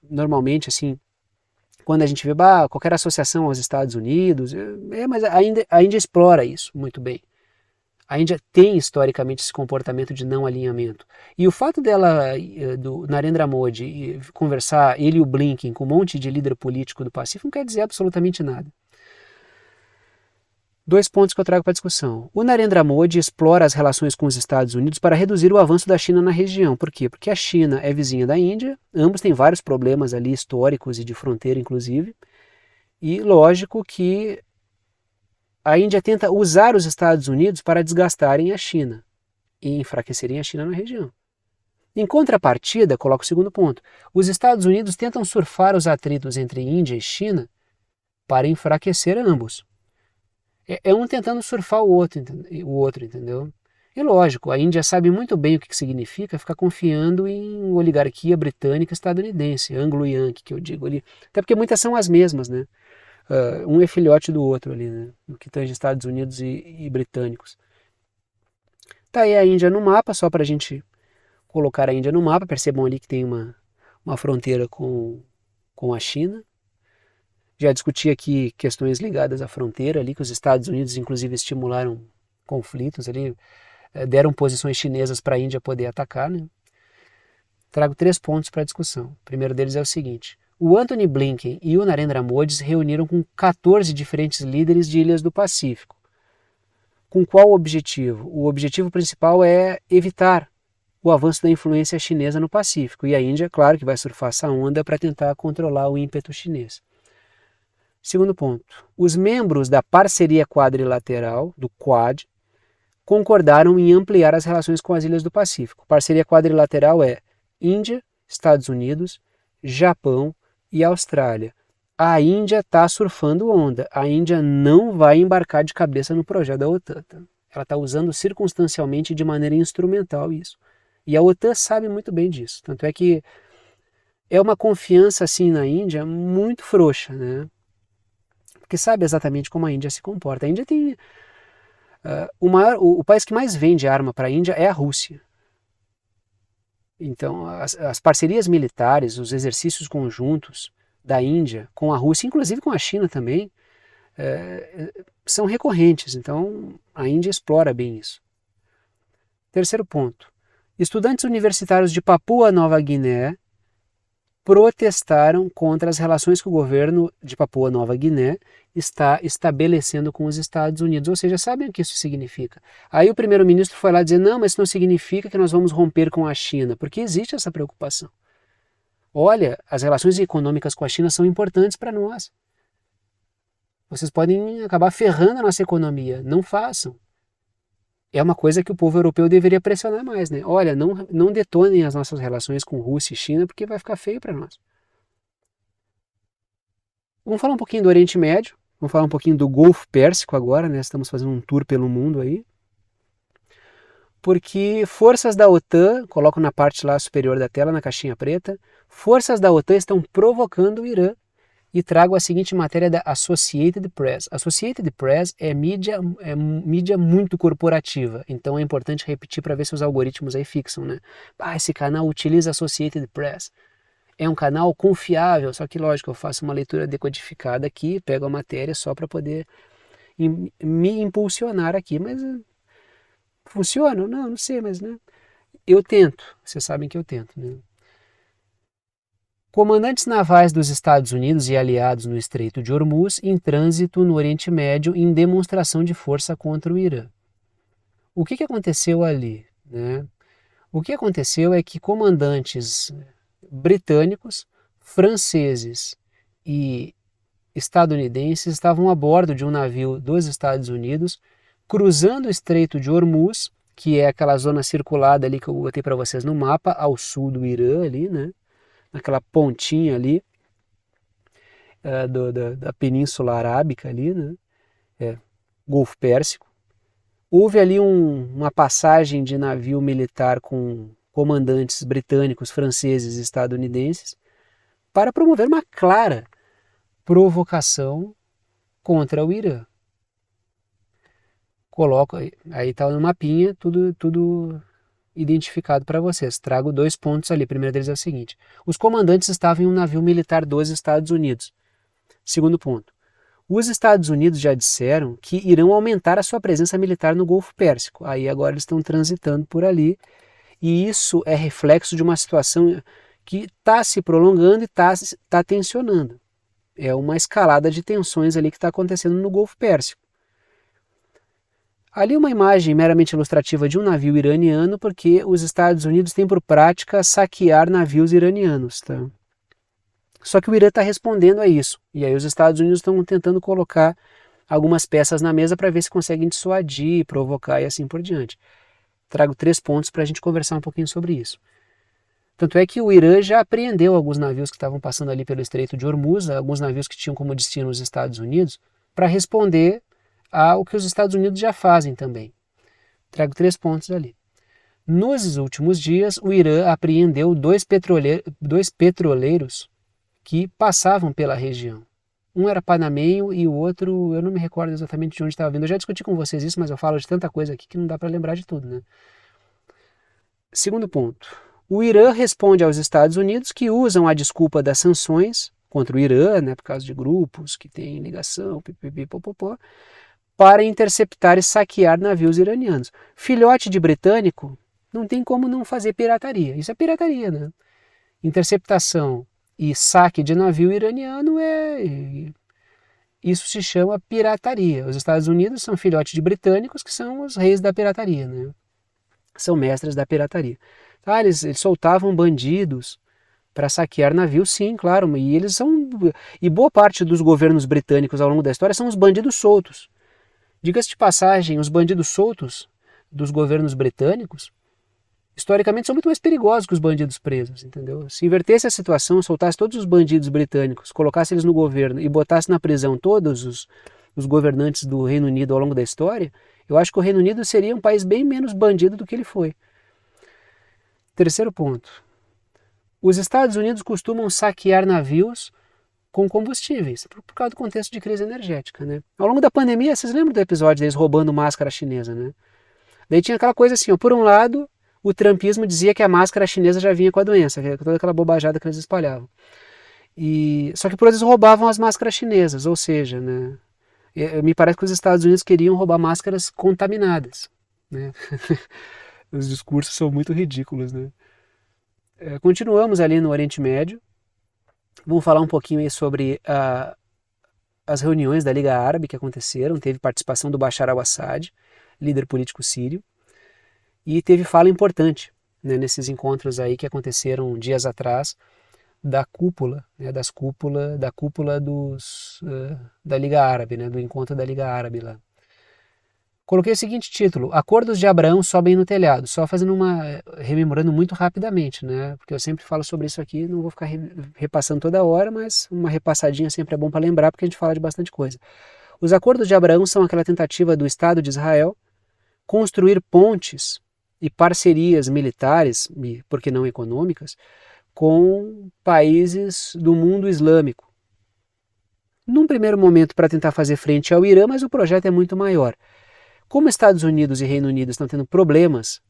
normalmente assim, quando a gente vê qualquer associação aos Estados Unidos, mas a Índia explora isso muito bem. A Índia tem historicamente esse comportamento de não alinhamento. E o fato do Narendra Modi, conversar, ele e o Blinken, com um monte de líder político do Pacífico, não quer dizer absolutamente nada. 2 pontos que eu trago para a discussão. O Narendra Modi explora as relações com os Estados Unidos para reduzir o avanço da China na região. Por quê? Porque a China é vizinha da Índia, ambos têm vários problemas ali históricos e de fronteira, inclusive. E lógico que a Índia tenta usar os Estados Unidos para desgastarem a China e enfraquecerem a China na região. Em contrapartida, coloco o segundo ponto, os Estados Unidos tentam surfar os atritos entre Índia e China para enfraquecer ambos. É um tentando surfar o outro, entendeu? E lógico, a Índia sabe muito bem o que significa ficar confiando em oligarquia britânica estadunidense, anglo-yankee, que eu digo ali. Até porque muitas são as mesmas, né? Um é filhote do outro ali, né? No que tange Estados Unidos e britânicos. Tá aí a Índia no mapa, só para a gente colocar a Índia no mapa. Percebam ali que tem uma fronteira com a China. Já discuti aqui questões ligadas à fronteira ali, que os Estados Unidos inclusive estimularam conflitos ali, deram posições chinesas para a Índia poder atacar, né? Trago 3 pontos para a discussão. O primeiro deles é o seguinte: o Antony Blinken e o Narendra Modi se reuniram com 14 diferentes líderes de ilhas do Pacífico. Com qual objetivo? O objetivo principal é evitar o avanço da influência chinesa no Pacífico. E a Índia, claro, que vai surfar essa onda para tentar controlar o ímpeto chinês. Segundo ponto, os membros da parceria quadrilateral, do Quad, concordaram em ampliar as relações com as ilhas do Pacífico. Parceria quadrilateral é Índia, Estados Unidos, Japão e Austrália. A Índia está surfando onda. A Índia não vai embarcar de cabeça no projeto da OTAN. Tá? Ela está usando circunstancialmente de maneira instrumental isso. E a OTAN sabe muito bem disso. Tanto é que é uma confiança assim na Índia muito frouxa, né? Porque sabe exatamente como a Índia se comporta. A Índia tem o país que mais vende arma para a Índia é a Rússia. Então, as parcerias militares, os exercícios conjuntos da Índia com a Rússia, inclusive com a China também, são recorrentes. Então, a Índia explora bem isso. Terceiro ponto. Estudantes universitários de Papua Nova Guiné protestaram contra as relações que o governo de Papua Nova Guiné está estabelecendo com os Estados Unidos. Ou seja, sabem o que isso significa. Aí o primeiro-ministro foi lá dizer, não, mas isso não significa que nós vamos romper com a China, porque existe essa preocupação. Olha, as relações econômicas com a China são importantes para nós. Vocês podem acabar ferrando a nossa economia. Não façam. É uma coisa que o povo europeu deveria pressionar mais, né? Olha, não detonem as nossas relações com Rússia e China, porque vai ficar feio para nós. Vamos falar um pouquinho do Oriente Médio, vamos falar um pouquinho do Golfo Pérsico agora, né? Estamos fazendo um tour pelo mundo aí. Porque forças da OTAN, coloco na parte lá superior da tela, na caixinha preta, forças da OTAN estão provocando o Irã. E trago a seguinte matéria da Associated Press. Associated Press é mídia muito corporativa, então é importante repetir para ver se os algoritmos aí fixam, né? Esse canal utiliza Associated Press. É um canal confiável, só que lógico, eu faço uma leitura decodificada aqui, pego a matéria só para poder me impulsionar aqui, mas funciona? Não sei, mas né? Eu tento, vocês sabem que eu tento, né? Comandantes navais dos Estados Unidos e aliados no Estreito de Hormuz em trânsito no Oriente Médio em demonstração de força contra o Irã. O que aconteceu ali? Né? O que aconteceu é que comandantes britânicos, franceses e estadunidenses estavam a bordo de um navio dos Estados Unidos, cruzando o Estreito de Hormuz, que é aquela zona circulada ali que eu botei para vocês no mapa, ao sul do Irã ali, né? Naquela pontinha ali da Península Arábica ali, né? Golfo Pérsico. Houve ali uma passagem de navio militar com comandantes britânicos, franceses e estadunidenses para promover uma clara provocação contra o Irã. Coloco aí está no mapinha tudo identificado para vocês. Trago 2 pontos ali. O primeiro deles é o seguinte: os comandantes estavam em um navio militar dos Estados Unidos. Segundo ponto: os Estados Unidos já disseram que irão aumentar a sua presença militar no Golfo Pérsico. Aí agora eles estão transitando por ali e isso é reflexo de uma situação que está se prolongando e está tensionando. É uma escalada de tensões ali que está acontecendo no Golfo Pérsico. Ali uma imagem meramente ilustrativa de um navio iraniano, porque os Estados Unidos têm por prática saquear navios iranianos. Tá? Só que o Irã está respondendo a isso. E aí os Estados Unidos estão tentando colocar algumas peças na mesa para ver se conseguem dissuadir, provocar e assim por diante. Trago 3 pontos para a gente conversar um pouquinho sobre isso. Tanto é que o Irã já apreendeu alguns navios que estavam passando ali pelo Estreito de Hormuz, alguns navios que tinham como destino os Estados Unidos, para responder ao que os Estados Unidos já fazem também. Trago 3 pontos ali. Nos últimos dias, o Irã apreendeu 2 petroleiros que passavam pela região. Um era panamenho e o outro, eu não me recordo exatamente de onde estava vindo. Eu já discuti com vocês isso, mas eu falo de tanta coisa aqui que não dá para lembrar de tudo, né? Segundo ponto. O Irã responde aos Estados Unidos que usam a desculpa das sanções contra o Irã, né, por causa de grupos que têm ligação, pipipipopopó, para interceptar e saquear navios iranianos. Filhote de britânico não tem como não fazer pirataria. Isso é pirataria, né? Interceptação e saque de navio iraniano isso se chama pirataria. Os Estados Unidos são filhotes de britânicos que são os reis da pirataria, né? São mestres da pirataria. Tá, eles soltavam bandidos para saquear navios, sim, claro, e boa parte dos governos britânicos ao longo da história são os bandidos soltos. Diga-se de passagem, os bandidos soltos dos governos britânicos, historicamente, são muito mais perigosos que os bandidos presos, entendeu? Se invertesse a situação, soltasse todos os bandidos britânicos, colocasse eles no governo e botasse na prisão todos os governantes do Reino Unido ao longo da história, eu acho que o Reino Unido seria um país bem menos bandido do que ele foi. Terceiro ponto. Os Estados Unidos costumam saquear navios com combustíveis, por causa do contexto de crise energética, né? Ao longo da pandemia, vocês lembram do episódio deles roubando máscara chinesa, né? Daí tinha aquela coisa assim, ó, por um lado, o trumpismo dizia que a máscara chinesa já vinha com a doença, que era toda aquela bobajada que eles espalhavam. Só que por eles roubavam as máscaras chinesas, ou seja, né, me parece que os Estados Unidos queriam roubar máscaras contaminadas, né? Os discursos são muito ridículos, né? Continuamos ali no Oriente Médio. Vamos falar um pouquinho aí sobre as reuniões da Liga Árabe que aconteceram. Teve participação do Bashar al-Assad, líder político sírio, e teve fala importante, né, nesses encontros aí que aconteceram dias atrás da cúpula, né, da cúpula da Liga Árabe, né, do encontro da Liga Árabe lá. Coloquei o seguinte título: Acordos de Abraão sobem no telhado, só rememorando muito rapidamente, né, porque eu sempre falo sobre isso aqui, não vou ficar repassando toda hora, mas uma repassadinha sempre é bom para lembrar, porque a gente fala de bastante coisa. Os Acordos de Abraão são aquela tentativa do Estado de Israel construir pontes e parcerias militares, por que não econômicas, com países do mundo islâmico. Num primeiro momento para tentar fazer frente ao Irã, mas o projeto é muito maior. Como Estados Unidos e Reino Unido estão tendo problemas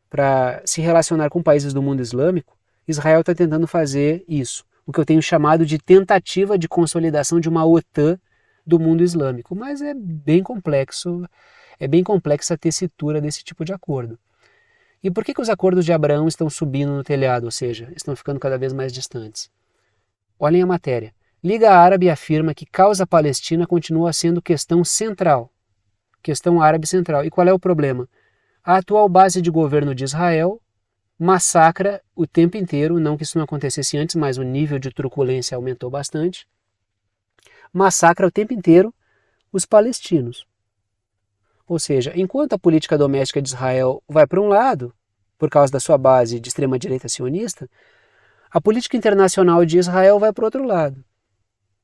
para se relacionar com países do mundo islâmico, Israel está tentando fazer isso, o que eu tenho chamado de tentativa de consolidação de uma OTAN do mundo islâmico, mas é bem complexa a tessitura desse tipo de acordo. E por que os acordos de Abraão estão subindo no telhado, ou seja, estão ficando cada vez mais distantes? Olhem a matéria. Liga Árabe afirma que causa palestina continua sendo questão central, questão árabe central. E qual é o problema? A atual base de governo de Israel massacra o tempo inteiro, não que isso não acontecesse antes, mas o nível de truculência aumentou bastante, massacra o tempo inteiro os palestinos. Ou seja, enquanto a política doméstica de Israel vai para um lado, por causa da sua base de extrema-direita sionista, a política internacional de Israel vai para o outro lado.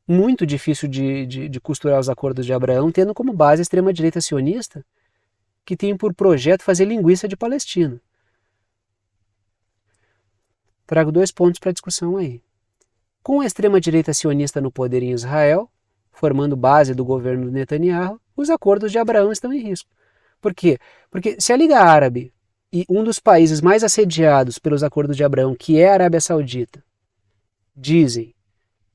Muito difícil de costurar os acordos de Abraão, tendo como base a extrema-direita sionista, que tem por projeto fazer linguiça de palestino. Trago 2 pontos para discussão aí. Com a extrema-direita sionista no poder em Israel, formando base do governo Netanyahu, os acordos de Abraão estão em risco. Por quê? Porque se a Liga Árabe e um dos países mais assediados pelos acordos de Abraão, que é a Arábia Saudita, dizem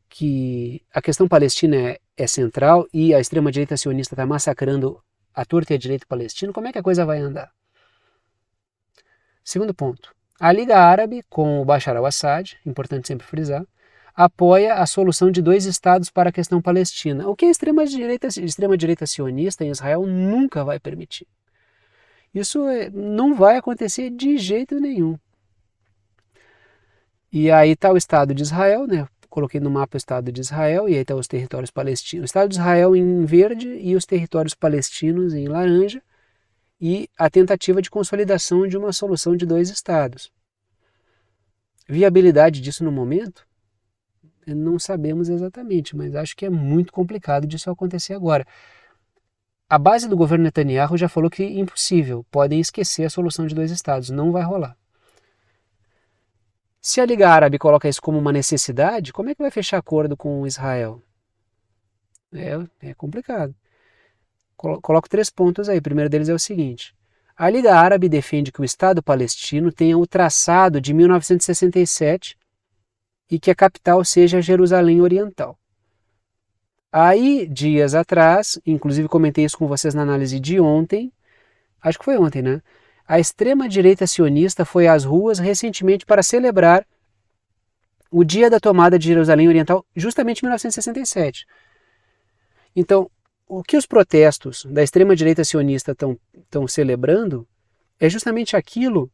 que a questão palestina é central e a extrema-direita sionista está massacrando a torta e a direita palestino, como é que a coisa vai andar? Segundo ponto. A Liga Árabe, com o Bashar al-Assad, importante sempre frisar, apoia a solução de 2 estados para a questão palestina, o que a extrema-direita sionista em Israel nunca vai permitir. Isso não vai acontecer de jeito nenhum. E aí está o Estado de Israel, né? Coloquei no mapa o Estado de Israel, e aí está os territórios palestinos. O Estado de Israel em verde e os territórios palestinos em laranja, e a tentativa de consolidação de uma solução de 2 estados. Viabilidade disso no momento? Não sabemos exatamente, mas acho que é muito complicado disso acontecer agora. A base do governo Netanyahu já falou que é impossível, podem esquecer a solução de 2 estados, não vai rolar. Se a Liga Árabe coloca isso como uma necessidade, como é que vai fechar acordo com Israel? É complicado. Coloco 3 pontos aí. O primeiro deles é o seguinte: a Liga Árabe defende que o Estado palestino tenha o traçado de 1967 e que a capital seja Jerusalém Oriental. Aí, dias atrás, inclusive comentei isso com vocês na análise de ontem, acho que foi ontem, né? A extrema-direita sionista foi às ruas recentemente para celebrar o dia da tomada de Jerusalém Oriental, justamente em 1967. Então, o que os protestos da extrema-direita sionista estão celebrando é justamente aquilo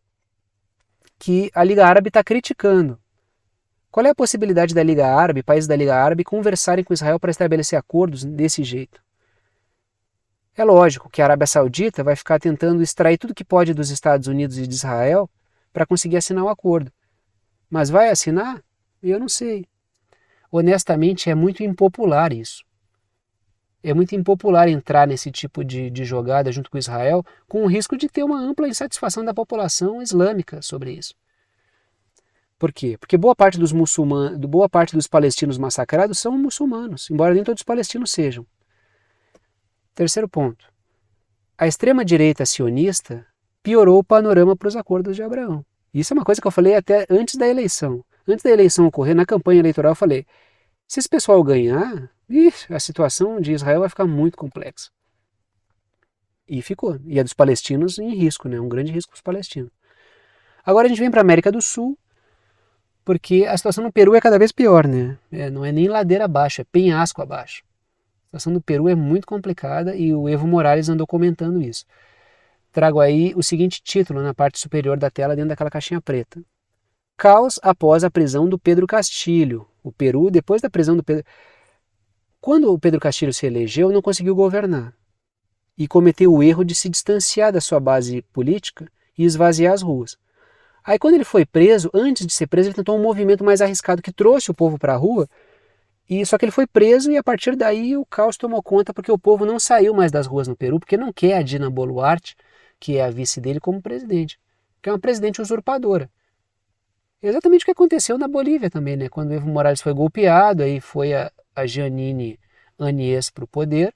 que a Liga Árabe está criticando. Qual é a possibilidade da Liga Árabe, países da Liga Árabe, conversarem com Israel para estabelecer acordos desse jeito? É lógico que a Arábia Saudita vai ficar tentando extrair tudo que pode dos Estados Unidos e de Israel para conseguir assinar o acordo. Mas vai assinar? Eu não sei. Honestamente, é muito impopular isso. É muito impopular entrar nesse tipo de jogada junto com Israel, com o risco de ter uma ampla insatisfação da população islâmica sobre isso. Por quê? Porque boa parte dos muçulmanos, boa parte dos palestinos massacrados são muçulmanos, embora nem todos os palestinos sejam. Terceiro ponto. A extrema-direita sionista piorou o panorama para os acordos de Abraão. Isso é uma coisa que eu falei até antes da eleição. Antes da eleição ocorrer, na campanha eleitoral, eu falei: se esse pessoal ganhar, a situação de Israel vai ficar muito complexa. E ficou. E a dos palestinos em risco, né? Um grande risco para os palestinos. Agora a gente vem para a América do Sul, porque a situação no Peru é cada vez pior, né? Não é nem ladeira abaixo, é penhasco abaixo. A situação do Peru é muito complicada e o Evo Morales andou comentando isso. Trago aí o seguinte título na parte superior da tela, dentro daquela caixinha preta: Caos após a prisão do Pedro Castilho. O Peru, depois da prisão do Pedro... Quando o Pedro Castilho se elegeu, não conseguiu governar. E cometeu o erro de se distanciar da sua base política e esvaziar as ruas. Aí quando ele foi preso, antes de ser preso, ele tentou um movimento mais arriscado que trouxe o povo para a rua, e só que ele foi preso e a partir daí o caos tomou conta porque o povo não saiu mais das ruas no Peru, porque não quer a Dina Boluarte, que é a vice dele, como presidente, que é uma presidente usurpadora. Exatamente o que aconteceu na Bolívia também, né? Quando o Evo Morales foi golpeado, aí foi a Jeanine Áñez para o poder,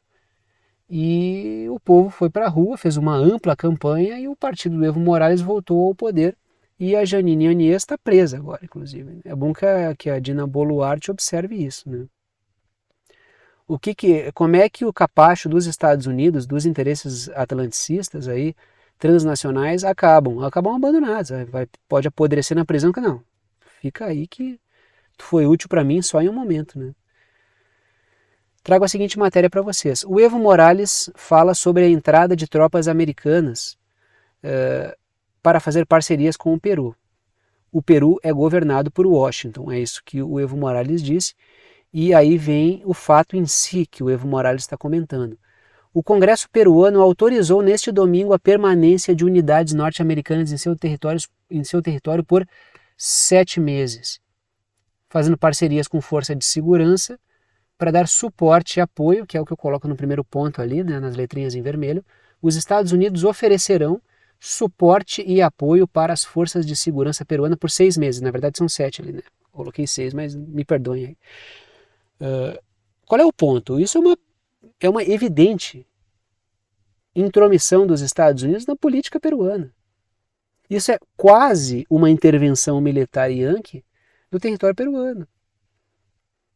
e o povo foi para a rua, fez uma ampla campanha e o partido do Evo Morales voltou ao poder. E a Jeanine Áñez está presa agora, inclusive. É bom que a Dina Boluarte observe isso, né? Como é que o capacho dos Estados Unidos, dos interesses atlanticistas aí, transnacionais, acabam abandonados. Pode apodrecer na prisão, que não. Fica aí que tu foi útil para mim só em um momento, né? Trago a seguinte matéria para vocês. O Evo Morales fala sobre a entrada de tropas americanas para fazer parcerias com o Peru. O Peru é governado por Washington, é isso que o Evo Morales disse, e aí vem o fato em si que o Evo Morales está comentando. O Congresso peruano autorizou neste domingo a permanência de unidades norte-americanas em seu território por 7 meses, fazendo parcerias com força de segurança para dar suporte e apoio, que é o que eu coloco no primeiro ponto ali, né, nas letrinhas em vermelho. Os Estados Unidos oferecerão suporte e apoio para as forças de segurança peruana por 6 meses. Na verdade são 7 ali, né? Coloquei 6, mas me perdoem aí. Qual é o ponto? Isso é uma evidente intromissão dos Estados Unidos na política peruana. Isso é quase uma intervenção militar yankee no território peruano.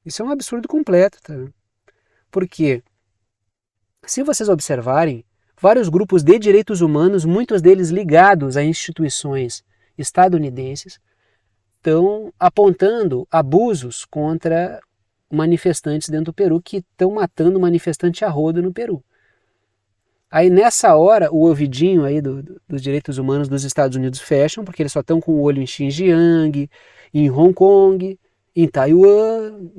Isso é um absurdo completo, tá? Porque, se vocês observarem, vários grupos de direitos humanos, muitos deles ligados a instituições estadunidenses, estão apontando abusos contra manifestantes dentro do Peru que estão matando manifestante a rodo no Peru. Aí nessa hora o ouvidinho aí dos direitos humanos dos Estados Unidos fecham, porque eles só estão com o olho em Xinjiang, em Hong Kong, em Taiwan,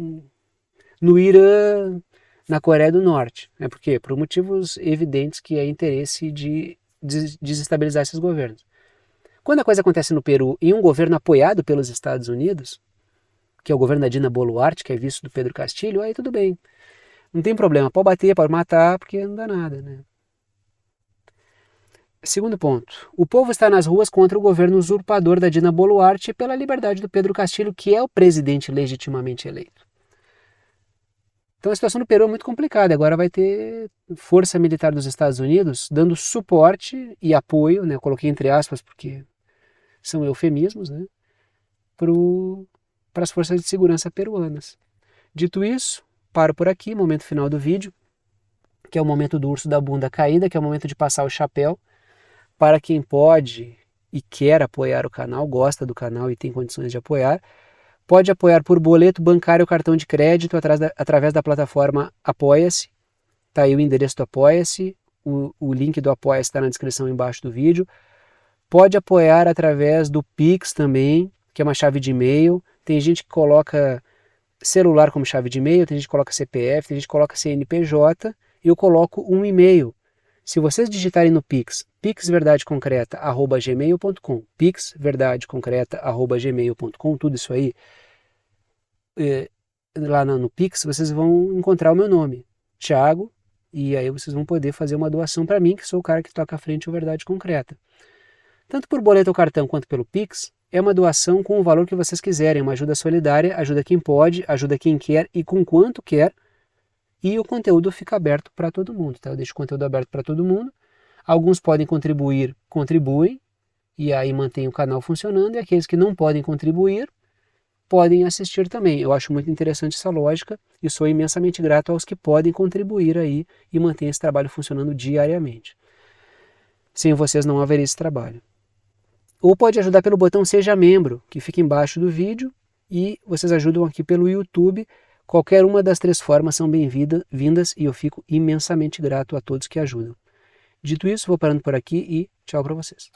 no Irã, na Coreia do Norte. Por quê? Por motivos evidentes que é interesse de desestabilizar esses governos. Quando a coisa acontece no Peru em um governo apoiado pelos Estados Unidos, que é o governo da Dina Boluarte, que é vice do Pedro Castilho, aí tudo bem. Não tem problema, pode bater, pode matar, porque não dá nada, né? Segundo ponto, o povo está nas ruas contra o governo usurpador da Dina Boluarte e pela liberdade do Pedro Castilho, que é o presidente legitimamente eleito. Então a situação no Peru é muito complicada. Agora vai ter força militar dos Estados Unidos dando suporte e apoio, né? Eu coloquei entre aspas porque são eufemismos, né? Para as forças de segurança peruanas. Dito isso, paro por aqui, momento final do vídeo, que é o momento do urso da bunda caída, que é o momento de passar o chapéu para quem pode e quer apoiar o canal, gosta do canal e tem condições de apoiar. Pode apoiar por boleto bancário ou cartão de crédito através da plataforma Apoia-se. Está aí o endereço do Apoia-se. O link do Apoia-se está na descrição embaixo do vídeo. Pode apoiar através do Pix também, que é uma chave de e-mail. Tem gente que coloca celular como chave de e-mail, tem gente que coloca CPF, tem gente que coloca CNPJ. E eu coloco um e-mail, Se vocês digitarem no Pix, pixverdadeconcreta@gmail.com, pixverdadeconcreta@gmail.com, tudo isso aí, lá no Pix, vocês vão encontrar o meu nome, Thiago, e aí vocês vão poder fazer uma doação para mim, que sou o cara que toca à frente o Verdade Concreta. Tanto por boleto ou cartão quanto pelo Pix, é uma doação com o valor que vocês quiserem, uma ajuda solidária, ajuda quem pode, ajuda quem quer e com quanto quer, e o conteúdo fica aberto para todo mundo, tá? Eu deixo o conteúdo aberto para todo mundo. Alguns podem contribuir, contribuem, e aí mantém o canal funcionando, e aqueles que não podem contribuir, podem assistir também. Eu acho muito interessante essa lógica e sou imensamente grato aos que podem contribuir aí e manter esse trabalho funcionando diariamente. Sem vocês não haveria esse trabalho. Ou pode ajudar pelo botão Seja Membro, que fica embaixo do vídeo, e vocês ajudam aqui pelo YouTube. Qualquer uma das 3 formas são bem-vindas e eu fico imensamente grato a todos que ajudam. Dito isso, vou parando por aqui e tchau para vocês.